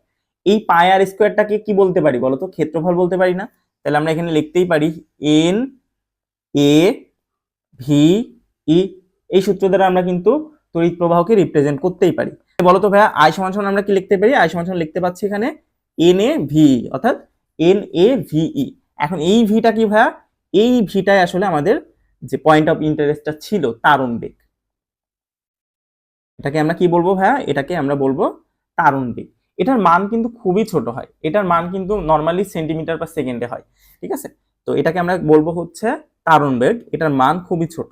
এই পাই আর স্কোয়ারটাকে কি বলতে পারি বলো তো? ক্ষেত্রফল বলতে পারি না? তাহলে আমরা এখানে লিখতেই পারি এন এ ভি ই, এই সূত্র দ্বারা আমরা কিন্তু তড়িৎ প্রবাহকে রিপ্রেজেন্ট করতেই পারি। বলো তো ভাইয়া, আই সমান সমান আমরা কি লিখতে পারি? আই সমান সমান লিখতে পাচ্ছি এখানে এন এ ভি, অর্থাৎ এন এ ভিই। এখন এই ভিটা কি ভাইয়া? এই ভিটাই আসলে আমাদের যে পয়েন্ট অফ ইন্টারেস্টটা ছিল, তারণ বেগ। এটাকে আমরা কি বলবো ভাইয়া? এটাকে আমরা বলবো তারণ বেগ। এটার মান কিন্তু খুবই ছোট হয়, এটার মান কিন্তু নর্মালি সেন্টিমিটার পার সেকেন্ডে হয়, ঠিক আছে। তো এটাকে আমরা বলবো হচ্ছে তারণ বেগ, এটার মান খুবই ছোট,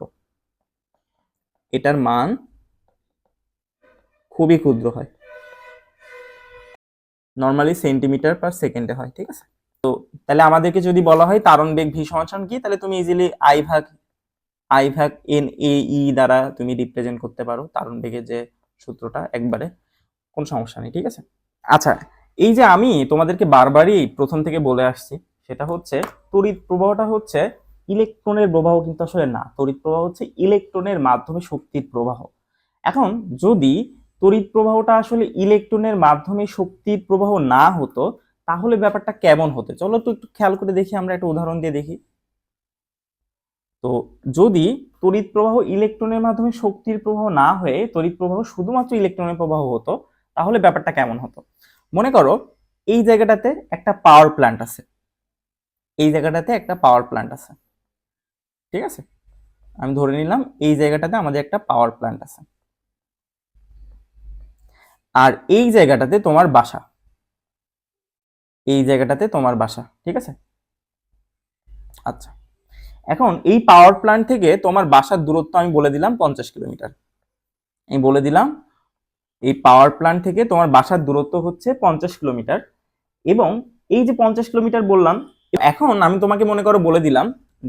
এটার মান খুবই ক্ষুদ্র হয়, নর্মালি সেন্টিমিটার পার সেকেন্ডে হয়, ঠিক আছে। তো তাহলে আমাদেরকে যদি বলা হয় তারণ বেগ ভি সমান কি, তাহলে তুমি ইজিলি আই ভাগ এন এ ই দ্বারা তুমি রিপ্রেজেন্ট করতে পারো তারণ বেগের যে সূত্রটা, একবারে কোনো সমস্যা নেই, ঠিক আছে। আচ্ছা, এই যে আমি তোমাদেরকে বারবারই প্রথম থেকে বলে আসছি, সেটা হচ্ছে তড়িৎ প্রবাহটা হচ্ছে ইলেকট্রনের প্রবাহ কিন্তু আসলে না, তড়িৎ প্রবাহ হচ্ছে ইলেকট্রনের মাধ্যমে শক্তির প্রবাহ। এখন যদি তড়িৎ প্রবাহটা আসলে ইলেকট্রনের মাধ্যমে শক্তির প্রবাহ না হতো, তাহলে ব্যাপারটা কেমন হতো? চলো তো একটু খেয়াল করে দেখি, আমরা একটা উদাহরণ দিয়ে দেখি। তো যদি তড়িৎ প্রবাহ ইলেকট্রনের মাধ্যমে শক্তির প্রবাহ না হয়ে তড়িৎ প্রবাহ শুধুমাত্র ইলেকট্রনের প্রবাহ হতো, তাহলে ব্যাপারটা কেমন হতো? মনে করো এই জায়গাটাতে একটা পাওয়ার প্ল্যান্ট আছে, এই জায়গাটাতে একটা পাওয়ার প্ল্যান্ট আছে, ঠিক আছে। আমি ধরে নিলাম এই জায়গাটাতে আমাদের একটা পাওয়ার প্ল্যান্ট আছে। আর এই জায়গাটাতে তোমার বাসা, এই জায়গাটাতে তোমার বাসা, ঠিক আছে। আচ্ছা, এখন এই পাওয়ার প্ল্যান্ট থেকে তোমার বাসার দূরত্ব আমি বলে দিলাম 50 কিলোমিটার। আমি বলে দিলাম এই পাওয়ার প্ল্যান্ট থেকে তোমার বাসার দূরত্ব হচ্ছে 50 কিলোমিটার, এবং এই যে 50 কিলোমিটার বললাম, এখন আমি তোমাকে মনে করো বলে দিলাম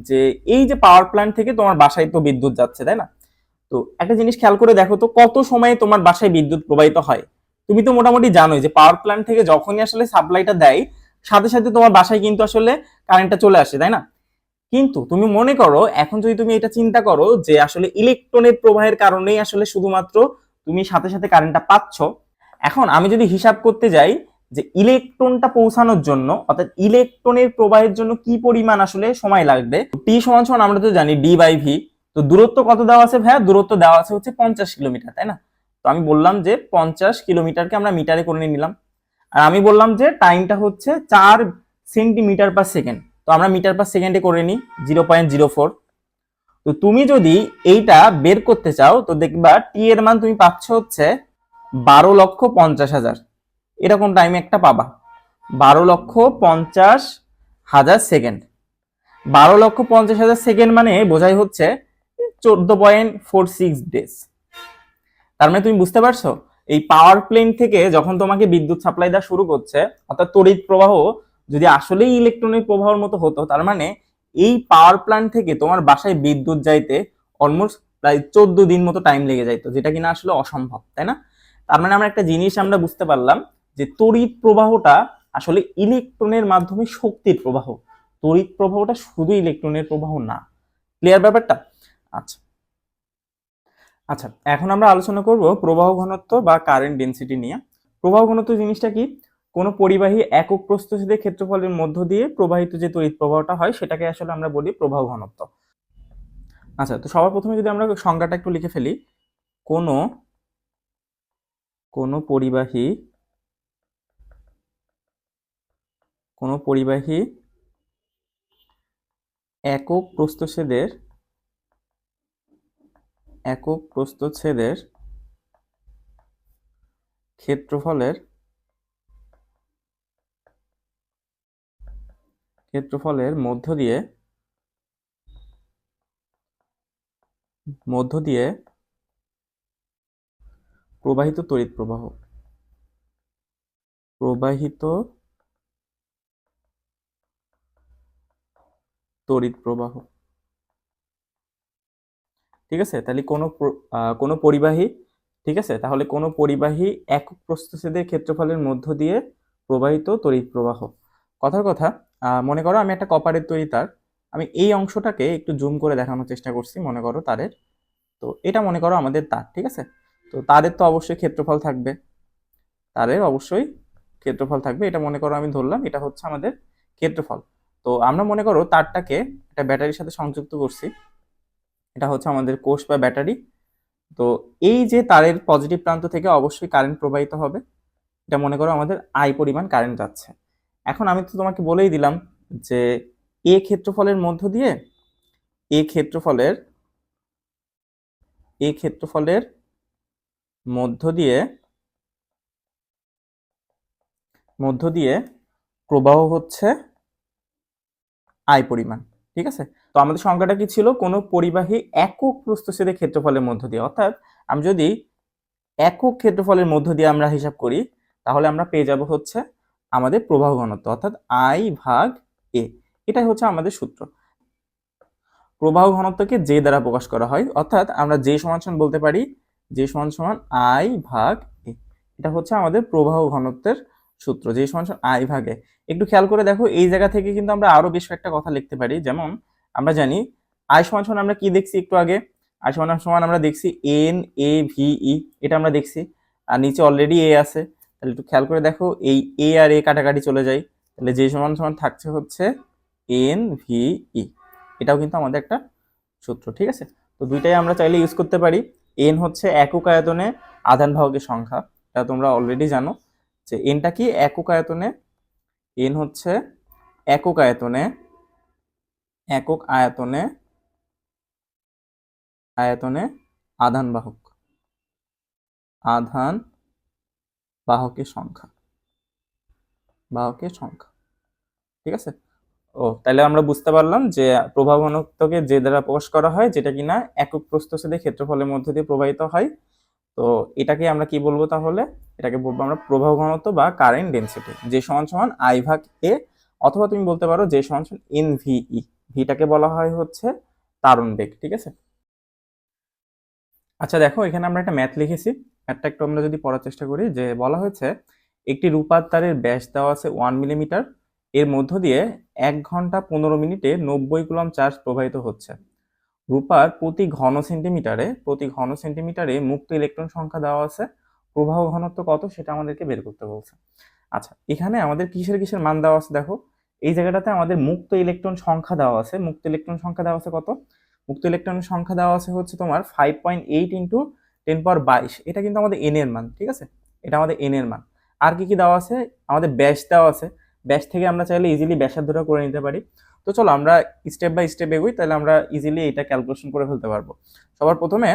যে এই যে পাওয়ার প্ল্যান্ট থেকে তোমার বাসায় তো বিদ্যুৎ যাচ্ছে, তাই না? তো একটা জিনিস খেয়াল করে দেখো তো, কত সময়ে তোমার বাসায় বিদ্যুৎ প্রবাহিত হয়। তুমি তো মোটামুটি জানোই যে পাওয়ার প্ল্যান্ট থেকে যখনই আসলে সাপ্লাইটা দেয়, সাথে সাথে তোমার বাসায় কিন্তু আসলে কারেন্টটা চলে আসে, তাই না? কিন্তু তুমি মনে করো এখন যদি তুমি এটা চিন্তা করো যে আসলে ইলেকট্রনের প্রবাহের কারণেই আসলে শুধুমাত্র তুমি সাথে সাথে কারেন্টটা পাচ্ছ। এখন আমি যদি হিসাব করতে যাই যে ইলেকট্রনটা পৌঁছানোর জন্য, অর্থাৎ ইলেকট্রনের প্রবাহের জন্য কি পরিমাণ আসলে সময় লাগবে, টি সমান সমান আমরা তো জানি ডি বাই ভি। তো দূরত্ব কত দেওয়া আছে ভাইয়া? দূরত্ব দেওয়া আছে হচ্ছে 50 কিলোমিটার, তাই না? তো আমি বললাম যে 50 কিলোমিটারকে আমরা মিটারে করে নিলাম, আর আমি বললাম যে টাইমটা হচ্ছে 4 সেন্টিমিটার/সেকেন্ড। তো আমরা মিটার পার সেকেন্ডে করে নিই 0.04। তো তুমি যদি এইটা বের করতে চাও তো দেখবা টি এর মান তুমি পাচ্ছ হচ্ছে 12,50,000, এরকম টাইমে একটা পাবা। 12,50,000 সেকেন্ড। 12,50,000 সেকেন্ড মানে বোঝাই হচ্ছে 14.46 ডেজ। তার মানে তুমি বুঝতে পারছো এই পাওয়ার প্লেন থেকে যখন তোমাকে বিদ্যুৎ সাপ্লাই দেওয়া শুরু করছে, অর্থাৎ তড়িৎ প্রবাহ যদি আসলেই ইলেকট্রনিক প্রবাহের মতো হতো, তার মানে এই পাওয়ার প্ল্যান্ট থেকে তোমার বাসায় বিদ্যুৎ যাইতে অলমোস্ট প্রায় 14 দিন মতো টাইম লেগে যাইতো, যেটা কিনা আসলে অসম্ভব, তাই না? তার মানে আমরা একটা জিনিস আমরা বুঝতে পারলাম যে তড়িৎ প্রবাহটা আসলে ইলেকট্রনের মাধ্যমে শক্তির প্রবাহ। তড়িৎ প্রবাহটা শুধু ইলেকট্রনের প্রবাহ না। ক্লিয়ার ব্যাপারটা? আচ্ছা আচ্ছা, এখন আমরা আলোচনা করব প্রবাহ ঘনত্ব বা কারেন্ট ডেনসিটি নিয়ে। প্রবাহ ঘনত্ব জিনিসটা কি? কোনো পরিবাহী একক প্রস্থচ্ছেদের ক্ষেত্রফলের মধ্য দিয়ে প্রবাহিত যে তড়িৎ প্রবাহটা হয় সেটাকে আসলে আমরা বলি প্রবাহ ঘনত্ব। আচ্ছা, তো সবার প্রথমে যদি আমরা সংজ্ঞাটা একটু লিখে ফেলি, কোনো কোনো পরিবাহী কোনো পরিবাহী একক প্রস্থচ্ছেদের ক্ষেত্রফলের মধ্য দিয়ে প্রবাহিত তড়িৎ প্রবাহ ঠিক আছে। তাহলে কোনো পরিবাহী, ঠিক আছে, তাহলে কোনো পরিবাহী একক প্রস্থচ্ছেদের ক্ষেত্রফলের মধ্য দিয়ে প্রবাহিত তড়িৎ প্রবাহ। কথার কথা, মনে করো আমি একটা কপারের তৈরি তার, আমি এই অংশটাকে একটু জুম করে দেখানোর চেষ্টা করছি। মনে করো তারের, তো এটা মনে করো আমাদের তার, ঠিক আছে। তো তারের তো অবশ্যই ক্ষেত্রফল থাকবে, এটা মনে করো আমি ধরলাম এটা হচ্ছে আমাদের ক্ষেত্রফল। তো আমরা মনে করো তারটাকে একটা ব্যাটারির সাথে সংযুক্ত করছি, এটা হচ্ছে আমাদের কোষ বা ব্যাটারি। তো এই যে তারের পজিটিভ প্রান্ত থেকে অবশ্যই কারেন্ট প্রবাহিত হবে, এটা মনে করো আমাদের আই পরিমাণ কারেন্ট যাচ্ছে। এখন আমি তো তোমাকে বলেই দিলাম যে এ ক্ষেত্রফলের মধ্য দিয়ে এ ক্ষেত্রফলের এ ক্ষেত্রফলের মধ্য দিয়ে প্রবাহ হচ্ছে আই পরিমাণ, ঠিক আছে। তো আমাদের সংখ্যাটা কি ছিল? কোনো পরিবাহী একক প্রস্থচ্ছেদের ক্ষেত্রফলের মধ্য দিয়ে, অর্থাৎ আমি যদি একক ক্ষেত্রফলের মধ্য দিয়ে আমরা হিসাব করি, তাহলে আমরা পেয়ে যাব হচ্ছে আমাদের প্রবাহ ঘনত্ব, অর্থাৎ আই ভাগ এ। এটাই হচ্ছে আমাদের সূত্র। প্রবাহ ঘনত্বকে জে দ্বারা প্রকাশ করা হয়, অর্থাৎ আমরা জে সমান সমান বলতে পারি জে সমান সমান আই ভাগ এ। এটা হচ্ছে আমাদের প্রবাহ ঘনত্বের সূত্র, জে সমান সমান আই ভাগ এ। একটু খেয়াল করে দেখো, এই জায়গা থেকে কিন্তু আমরা আরো বেশ কয়েকটা কথা লিখতে পারি। যেমন আমরা জানি আই সমান সমান আমরা কি দেখছি একটু আগে, আই সমান সমান আমরা দেখছি এন এ ভি ই, এটা আমরা দেখছি। আর নিচে অলরেডি এ আছে, তাহলে একটু খেয়াল করে দেখো এই এ আর এ কাটাকাটি চলে যায়, তাহলে জে সমান সমান থাকছে হচ্ছে এন ভি ই। এটাও কিন্তু আমাদের একটা সূত্র, ঠিক আছে। তো দুইটাই আমরা চাইলে ইউজ করতে পারি। এন হচ্ছে একক আয়তনে আধান বাহকের সংখ্যা, এটা তোমরা অলরেডি জানো যে এনটা কি একক আয়তনে, এন হচ্ছে একক আয়তনে আধান বাহক, আধান বাহকের সংখ্যা, বাহকের সংখ্যা, ঠিক আছে। ও তাহলে আমরা বুঝতে পারলাম যে প্রবাহ ঘনত্বকে যে দ্বারা প্রকাশ করা হয়, যেটা কিনা একক প্রস্থচ্ছেদে ক্ষেত্রফলের মধ্য দিয়ে প্রবাহিত হয়। তো এটাকে আমরা কি বলবো তাহলে? এটাকে বলবো আমরা প্রবাহ ঘনত্ব বা কারেন্ট ডেনসিটি, যে সমান সমান আই ভাগ এ, অথবা তুমি বলতে পারো যে সমান সমান এন ভিই। ভিটাকে বলা হয় হচ্ছে তারণ বেগ, ঠিক আছে। আচ্ছা দেখো, এখানে আমরা একটা ম্যাথ লিখেছি, ম্যাথটা একটু আমরা যদি পড়ার চেষ্টা করি, যে বলা হয়েছে একটি রূপার তারের ব্যাস দেওয়া আছে 1 মিলিমিটার, এর মধ্য দিয়ে 1 ঘন্টা 15 মিনিটে 90 কুলম্ব চার্জ প্রবাহিত হচ্ছে। রূপার প্রতি ঘন সেন্টিমিটারে মুক্ত ইলেকট্রন সংখ্যা দেওয়া আছে, প্রবাহ ঘনত্ব কত সেটা আমাদেরকে বের করতে বলছে। আচ্ছা, এখানে আমাদের কিসের কিসের মান দেওয়া আছে দেখো, এই জায়গাটাতে আমাদের মুক্ত ইলেকট্রন সংখ্যা দেওয়া আছে। মুক্ত ইলেকট্রন সংখ্যা দেওয়া আছে কত? মুক্ত ইলেকট্রনের সংখ্যা দেওয়া আছে হচ্ছে তোমার 5.8 ইন্টু 10^22। এটা কিন্তু আমাদের এন এর মান, ঠিক আছে, এটা আমাদের এন এর মান। আর কি কি দেওয়া আছে? আমাদের ব্যাস দেওয়া আছে, ব্যাস থেকে আমরা চাইলে ইজিলি ব্যাসার্ধটা করে নিতে পারি। তো চলো আমরা স্টেপ বাই স্টেপ এগোই, তাহলে আমরা ইজিলি এটা ক্যালকুলেশন করে ফেলতে পারবো। সবার প্রথমে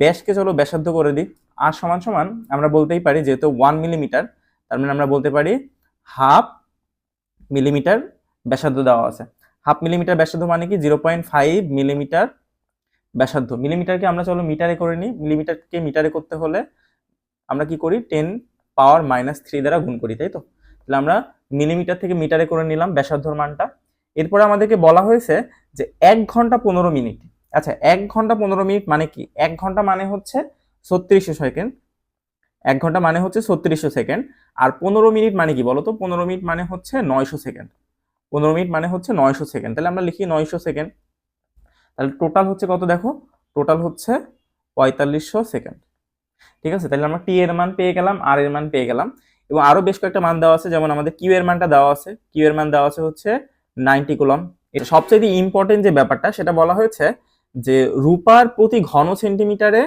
ব্যাসকে চলো ব্যাসার্ধ করে দিই। আর সমান সমান আমরা বলতেই পারি, যেহেতু 1 মিলিমিটার, তার মানে আমরা বলতে পারি হাফ মিলিমিটার ব্যাসার্ধ দেওয়া আছে। হাফ মিলিমিটার ব্যাসার্ধ মানে কি 0.5 মিলিমিটার ব্যাসার্ধ। মিলিমিটারকে আমরা চলো মিটারে করে নিই। মিলিমিটারকে মিটারে করতে হলে আমরা কি করি, 10⁻³ দ্বারা গুণ করি, তাই তো। তাহলে আমরা মিলিমিটার থেকে মিটারে করে নিলাম ব্যাসার্ধর মানটা। এরপরে আমাদেরকে বলা হয়েছে যে 1 ঘন্টা 15 মিনিট। আচ্ছা, 1 ঘন্টা 15 মিনিট মানে কি? 1 ঘন্টা মানে হচ্ছে 3600 সেকেন্ড। 1 ঘন্টা মানে হচ্ছে 3600 সেকেন্ড। আর 15 মিনিট মানে কি বলতো? 15 মিনিট মানে হচ্ছে 900 সেকেন্ড। 15 মিনিট মানে হচ্ছে 900 সেকেন্ড। তাহলে আমরা লিখি 900 সেকেন্ড। তাহলে টোটাল হচ্ছে কত দেখো, টোটাল হচ্ছে 4500 সেকেন্ড, ঠিক আছে। তাহলে আমরা টি এর মান পেয়ে গেলাম, আর এর মান পেয়ে গেলাম, এবং আরো বেশ কয়েকটা মান দেওয়া আছে। যেমন আমাদের কিউ এর মানটা দেওয়া আছে, কিউ এর মান দেওয়া আছে হচ্ছে 90 কুলম্ব। এটা সবচেয়ে ইম্পর্টেন্ট যে ব্যাপারটা, সেটা বলা হয়েছে যে রূপার প্রতি ঘন সেন্টিমিটারে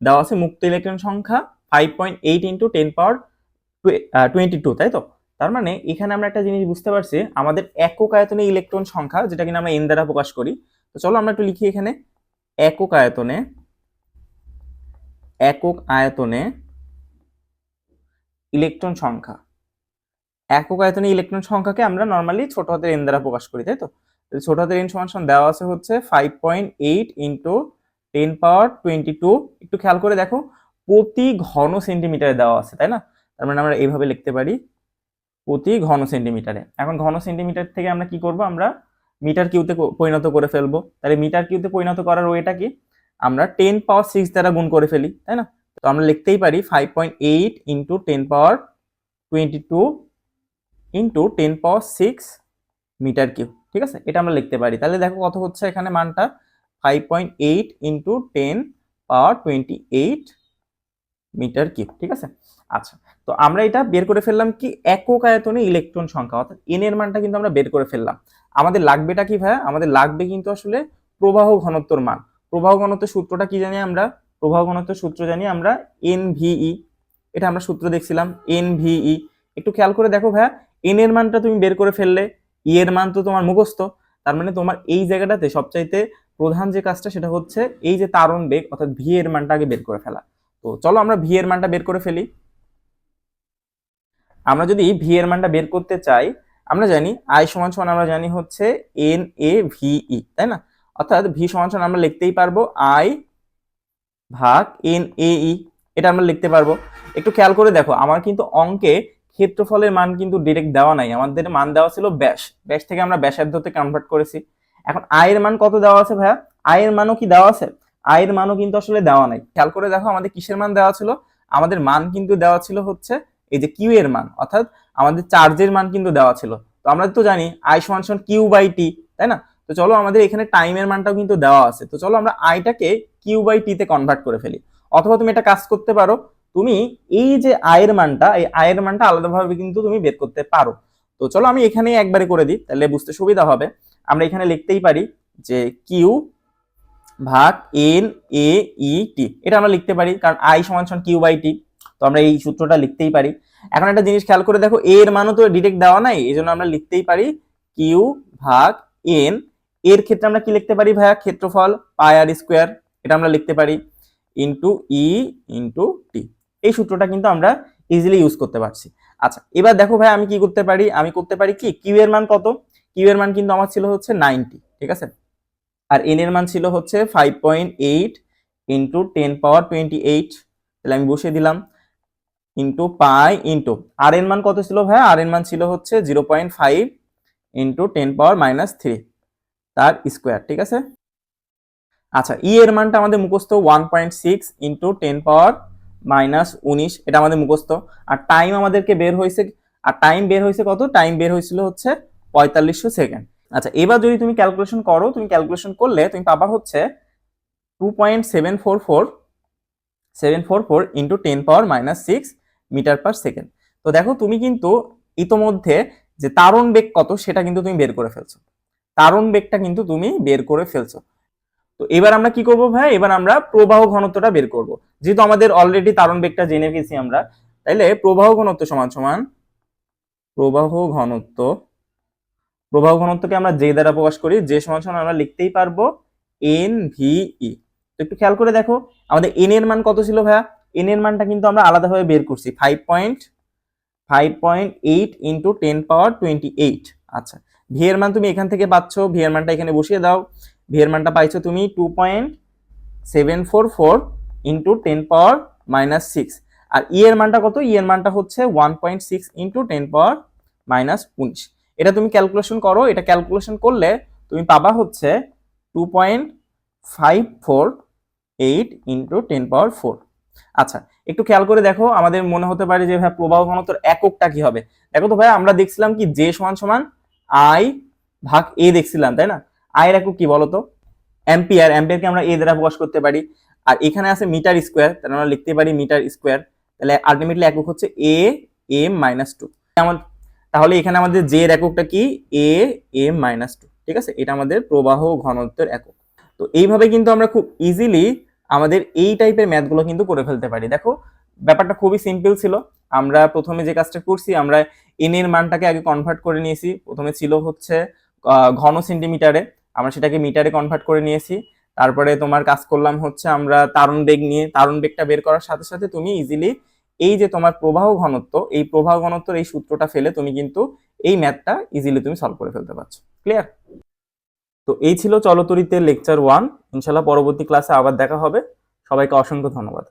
দেওয়া আছে মুক্ত ইলেকট্রন সংখ্যা 5.8 ইন্টু 10^22, তাই তো। তার মানে এখানে আমরা একটা জিনিস বুঝতে পারছি, আমাদের একক আয়তনে ইলেকট্রন সংখ্যা, যেটা কিনা আমরা এন দ্বারা প্রকাশ করি। তো চলো আমরা একটু লিখি এখানে, একক আয়তনে ইলেকট্রন সংখ্যা। একক আয়তনে ইলেকট্রন সংখ্যাকে আমরা নর্মালি ছোট হাতের এন দ্বারা প্রকাশ করি, তাই তো। ছোট হাতের এন সমান দেওয়া আছে হচ্ছে 5.8 ইন্টু 10^22। একটু খেয়াল করে দেখো, প্রতি ঘন সেন্টিমিটারে দেওয়া আছে, তাই না। তার মানে আমরা এইভাবে লিখতে পারি, প্রতি ঘন সেন্টিমিটারে। এখন ঘন সেন্টিমিটার থেকে আমরা কি করব, আমরা মিটার কিউতে পরিণত করে ফেলবো। তাহলে মিটার কিউতে পরিণত করার ওয়েটা কি, আমরা 10^6 দ্বারা গুণ করে ফেলি, তাই না। তো আমরা লিখতেই পারি 5.8 ইন্টু 10^22 ইন্টু 10^6 মিটার কিউব, ঠিক আছে। এটা আমরা লিখতে পারি। তাহলে দেখো কত হচ্ছে এখানে মানটা, 5.8 ইন্টু 10^28 মিটার কিউব, ঠিক আছে। আচ্ছা, তো আমরা এটা বের করে ফেললাম কি, একক আয়তনে ইলেকট্রন সংখ্যা, অর্থাৎ এন এর মানটা কিন্তু আমরা বের করে ফেললাম। আমাদের লাগবেটা কি ভাইয়া? আমাদের লাগবে কিন্তু আসলে প্রবাহ ঘনত্বর মান। প্রবাহ ঘনত্বের সূত্রটা কি জানি আমরা? প্রবাহ ঘনত্বের সূত্র জানি আমরা এনভিই। এটা আমরা সূত্র দেখছিলাম, এনভিই। একটু খেয়াল করে দেখো ভাইয়া, এন এর মানটা তুমি বের করে ফেললে, ই এর মান তো তোমার মুখস্থ। তার মানে তোমার এই জায়গাটাতে সবচাইতে প্রধান যে কাজটা, সেটা হচ্ছে এই যে তারণ বেগ অর্থাৎ ভি এর মানটা আগে বের করে ফেলা। তো চলো আমরা ভি এর মানটা বের করে ফেলি। আমরা যদি ভি এর মানটা বের করতে চাই, আমরা জানি আই সমান সমান আমরা জানি হচ্ছে এন এ ভিই, তাই না। অর্থাৎ ভি সমান সমান আমরা লিখতেই পারবো আই ভাগ এন এ ই, এটা আমরা লিখতে পারবো। একটু খেয়াল করে দেখো, আমার কিন্তু অঙ্কে ক্ষেত্রফলের মান কিন্তু ডিরেক্ট দেওয়া নাই, আমাদের মান দেওয়া ছিল ব্যাস। ব্যাস থেকে আমরা ব্যাসার্ধতে কনভার্ট করেছি। এখন আই এর মান কত দেওয়া আছে ভাইয়া? আই এর মানও কি দেওয়া আছে? আই এর মানও কিন্তু আসলে দেওয়া নাই। খেয়াল করে দেখো, আমাদের কিসের মান দেওয়া ছিল? আমাদের মান কিন্তু দেওয়া ছিল হচ্ছে এই যে কিউ এর মান, অর্থাৎ আমাদের চার্জের মান কিন্তু দেওয়া ছিল। তো আমরা তো জানি আই সমান সমান কিউ বাই টি, তাই না। তো চলো আমাদের এখানে টাইমের মানটাও কিন্তু দেওয়া আছে। তো চলো আমরা আইটাকে কিউ বাই টি তে কনভার্ট করে ফেলি। অথবা তুমি এটা কাজ করতে পারো, তুমি এই যে আয়ের মানটা, এই আয়ের মানটা আলাদাভাবে কিন্তু তুমি বের করতে পারো। তো চলো আমি এখানে একবারে করে দিই, তাহলে বুঝতে সুবিধা হবে। আমরা এখানে লিখতেই পারি যে কিউ ভাগ এন এ ই টি, এটা আমরা লিখতে পারি, কারণ আই সমান সমান কিউ বাই টি। তো আমরা এই সূত্রটা লিখতেই পারি। এখন একটা জিনিস খেয়াল করে দেখো, এর মানও তো ডিরেক্ট দেওয়া নাই, এই জন্য আমরা লিখতেই পারি কিউ ভাগ এন। এর ক্ষেত্রে আমরা কি লিখতে পারি ভাইয়া? ক্ষেত্রফল পাই আর স্কোয়ার, এটা আমরা লিখতে পারি ইন্টু ই ইন্টু টি। এই সূত্রটা কিন্তু আমরা ইজিলি ইউজ করতে পারছি। আচ্ছা, এবার দেখো ভাই আমি কি করতে পারি, আমি করতে পারি কি, কিউ এর মান কত, কিউ এর মান কিন্তু আমার ছিল হচ্ছে 90, ঠিক আছে, আর এন এর মান ছিল হচ্ছে 5.8 ইন্টু 10^28, তাহলে আমি বসিয়ে দিলাম ইন্টু পাই ইন্টু আর এর মান কত ছিল ভাই, আর এর মান ছিল হচ্ছে 0.5 ইন্টু 10^-3 তার স্কোয়ার, ঠিক আছে। আচ্ছা, ই এর মানটা আমাদের মুখস্থ 1.6 ইন্টু 10^-19, এটা আমাদের মুখস্থ। আর টাইম আমাদেরকে বের হয়েছে, আর টাইম বের হয়েছে কত, টাইম বের হয়েছিল হচ্ছে 4500 সেকেন্ড। আচ্ছা, এবার যদি তুমি ক্যালকুলেশন করো, তুমি ক্যালকুলেশন করলে তুমি পাবা হচ্ছে 2.744 ইন্টু 10^-6 মিটার পার সেকেন্ড। তো দেখো তুমি কিন্তু ইতোমধ্যে যে তারণ বেগ কত সেটা কিন্তু তুমি বের করে ফেলছো, তারণ বেগটা কিন্তু তুমি বের করে ফেলছো। তো এবার আমরা কি করব ভাই, এবার আমরা প্রবাহ ঘনত্বটা বের করব। যেহেতু আমাদের অলরেডি তারণ বেগটা জেনে গেছি আমরা, তাইলে প্রবাহ ঘনত্ব সমান সমান প্রবাহ ঘনত্ব, প্রবাহ ঘনত্বকে আমরা যে দ্বারা প্রকাশ করি, যে সমান সমান আমরা লিখতেই পারবো এন ভিই। তো একটু খেয়াল করে দেখো আমাদের এন এর মান কত ছিল ভাইয়া, এন এর মানটা কিন্তু আমরা আলাদাভাবে বের করছি 5.8 ইন্টু 10^28। আচ্ছা, ভি এর মান তুমি এখান থেকে পাচ্ছ, ভি এর মানটা এখানে বসিয়ে দাও, ভি এর মানটা পাইছো তুমি 2.744 ইন্টু 10^-6, আর ই এর মানটা কত, ই এর মানটা হচ্ছে 1.6 ইন্টু 10^-19। এটা তুমি ক্যালকুলেশন করো, এটা ক্যালকুলেশন করলে তুমি পাবা হচ্ছে 2.548 ইন্টু 10^4। আচ্ছা, একটু খেয়াল করে দেখো, আমাদের মনে হতে পারে যে ভাই প্রবাহ ঘনত্বের এককটা কি হবে। দেখো তো ভাই আমরা দেখছিলাম কি জে সমান সমান আই ভাগ এ দেখছিলাম, তাই না। আই এর একক কি বলতো, অ্যাম্পিয়ার, অ্যাম্পিয়ারকে আমরা এ দ্বারা প্রকাশ করতে পারি। আর এখানে আছে মিটার স্কোয়ার, তাহলে আমরা লিখতে পারি মিটার স্কোয়ার, তাহলে আলটিমেটলি একক হচ্ছে এ এম -2। তাহলে এখানে আমাদের জে এর এককটা কি, এ এম -2, ঠিক আছে, এটা আমাদের প্রবাহ ঘনত্বের একক। তো এইভাবে কিন্তু আমরা খুব ইজিলি আমাদের এই টাইপের ম্যাথগুলো কিন্তু করে ফেলতে পারি। দেখো ব্যাপারটা খুবই সিম্পল ছিল। আমরা প্রথমে যে কাজটা করছি, আমরা এন এর মানটাকে আগে কনভার্ট করে নিয়েছি। প্রথমে ছিল হচ্ছে ঘন সেন্টিমিটারে, আমরা সেটাকে মিটারে কনভার্ট করে নিয়েছি। তারপরে তোমার কাজ করলাম হচ্ছে আমরা তারণ বেগ নিয়ে, তারণ বেগটা বের করার সাথে সাথে তুমি ইজিলি এই যে তোমার প্রবাহ ঘনত্ব, এই প্রবাহ ঘনত্বের এই সূত্রটা ফেলে তুমি কিন্তু এই ম্যাথটা ইজিলি তুমি সলভ করে ফেলতে পারছো। ক্লিয়ার? তো এই ছিল চলতরিতের লেকচার 1। ইনশাল্লাহ পরবর্তী ক্লাসে আবার দেখা হবে। সবাইকে অসংখ্য ধন্যবাদ।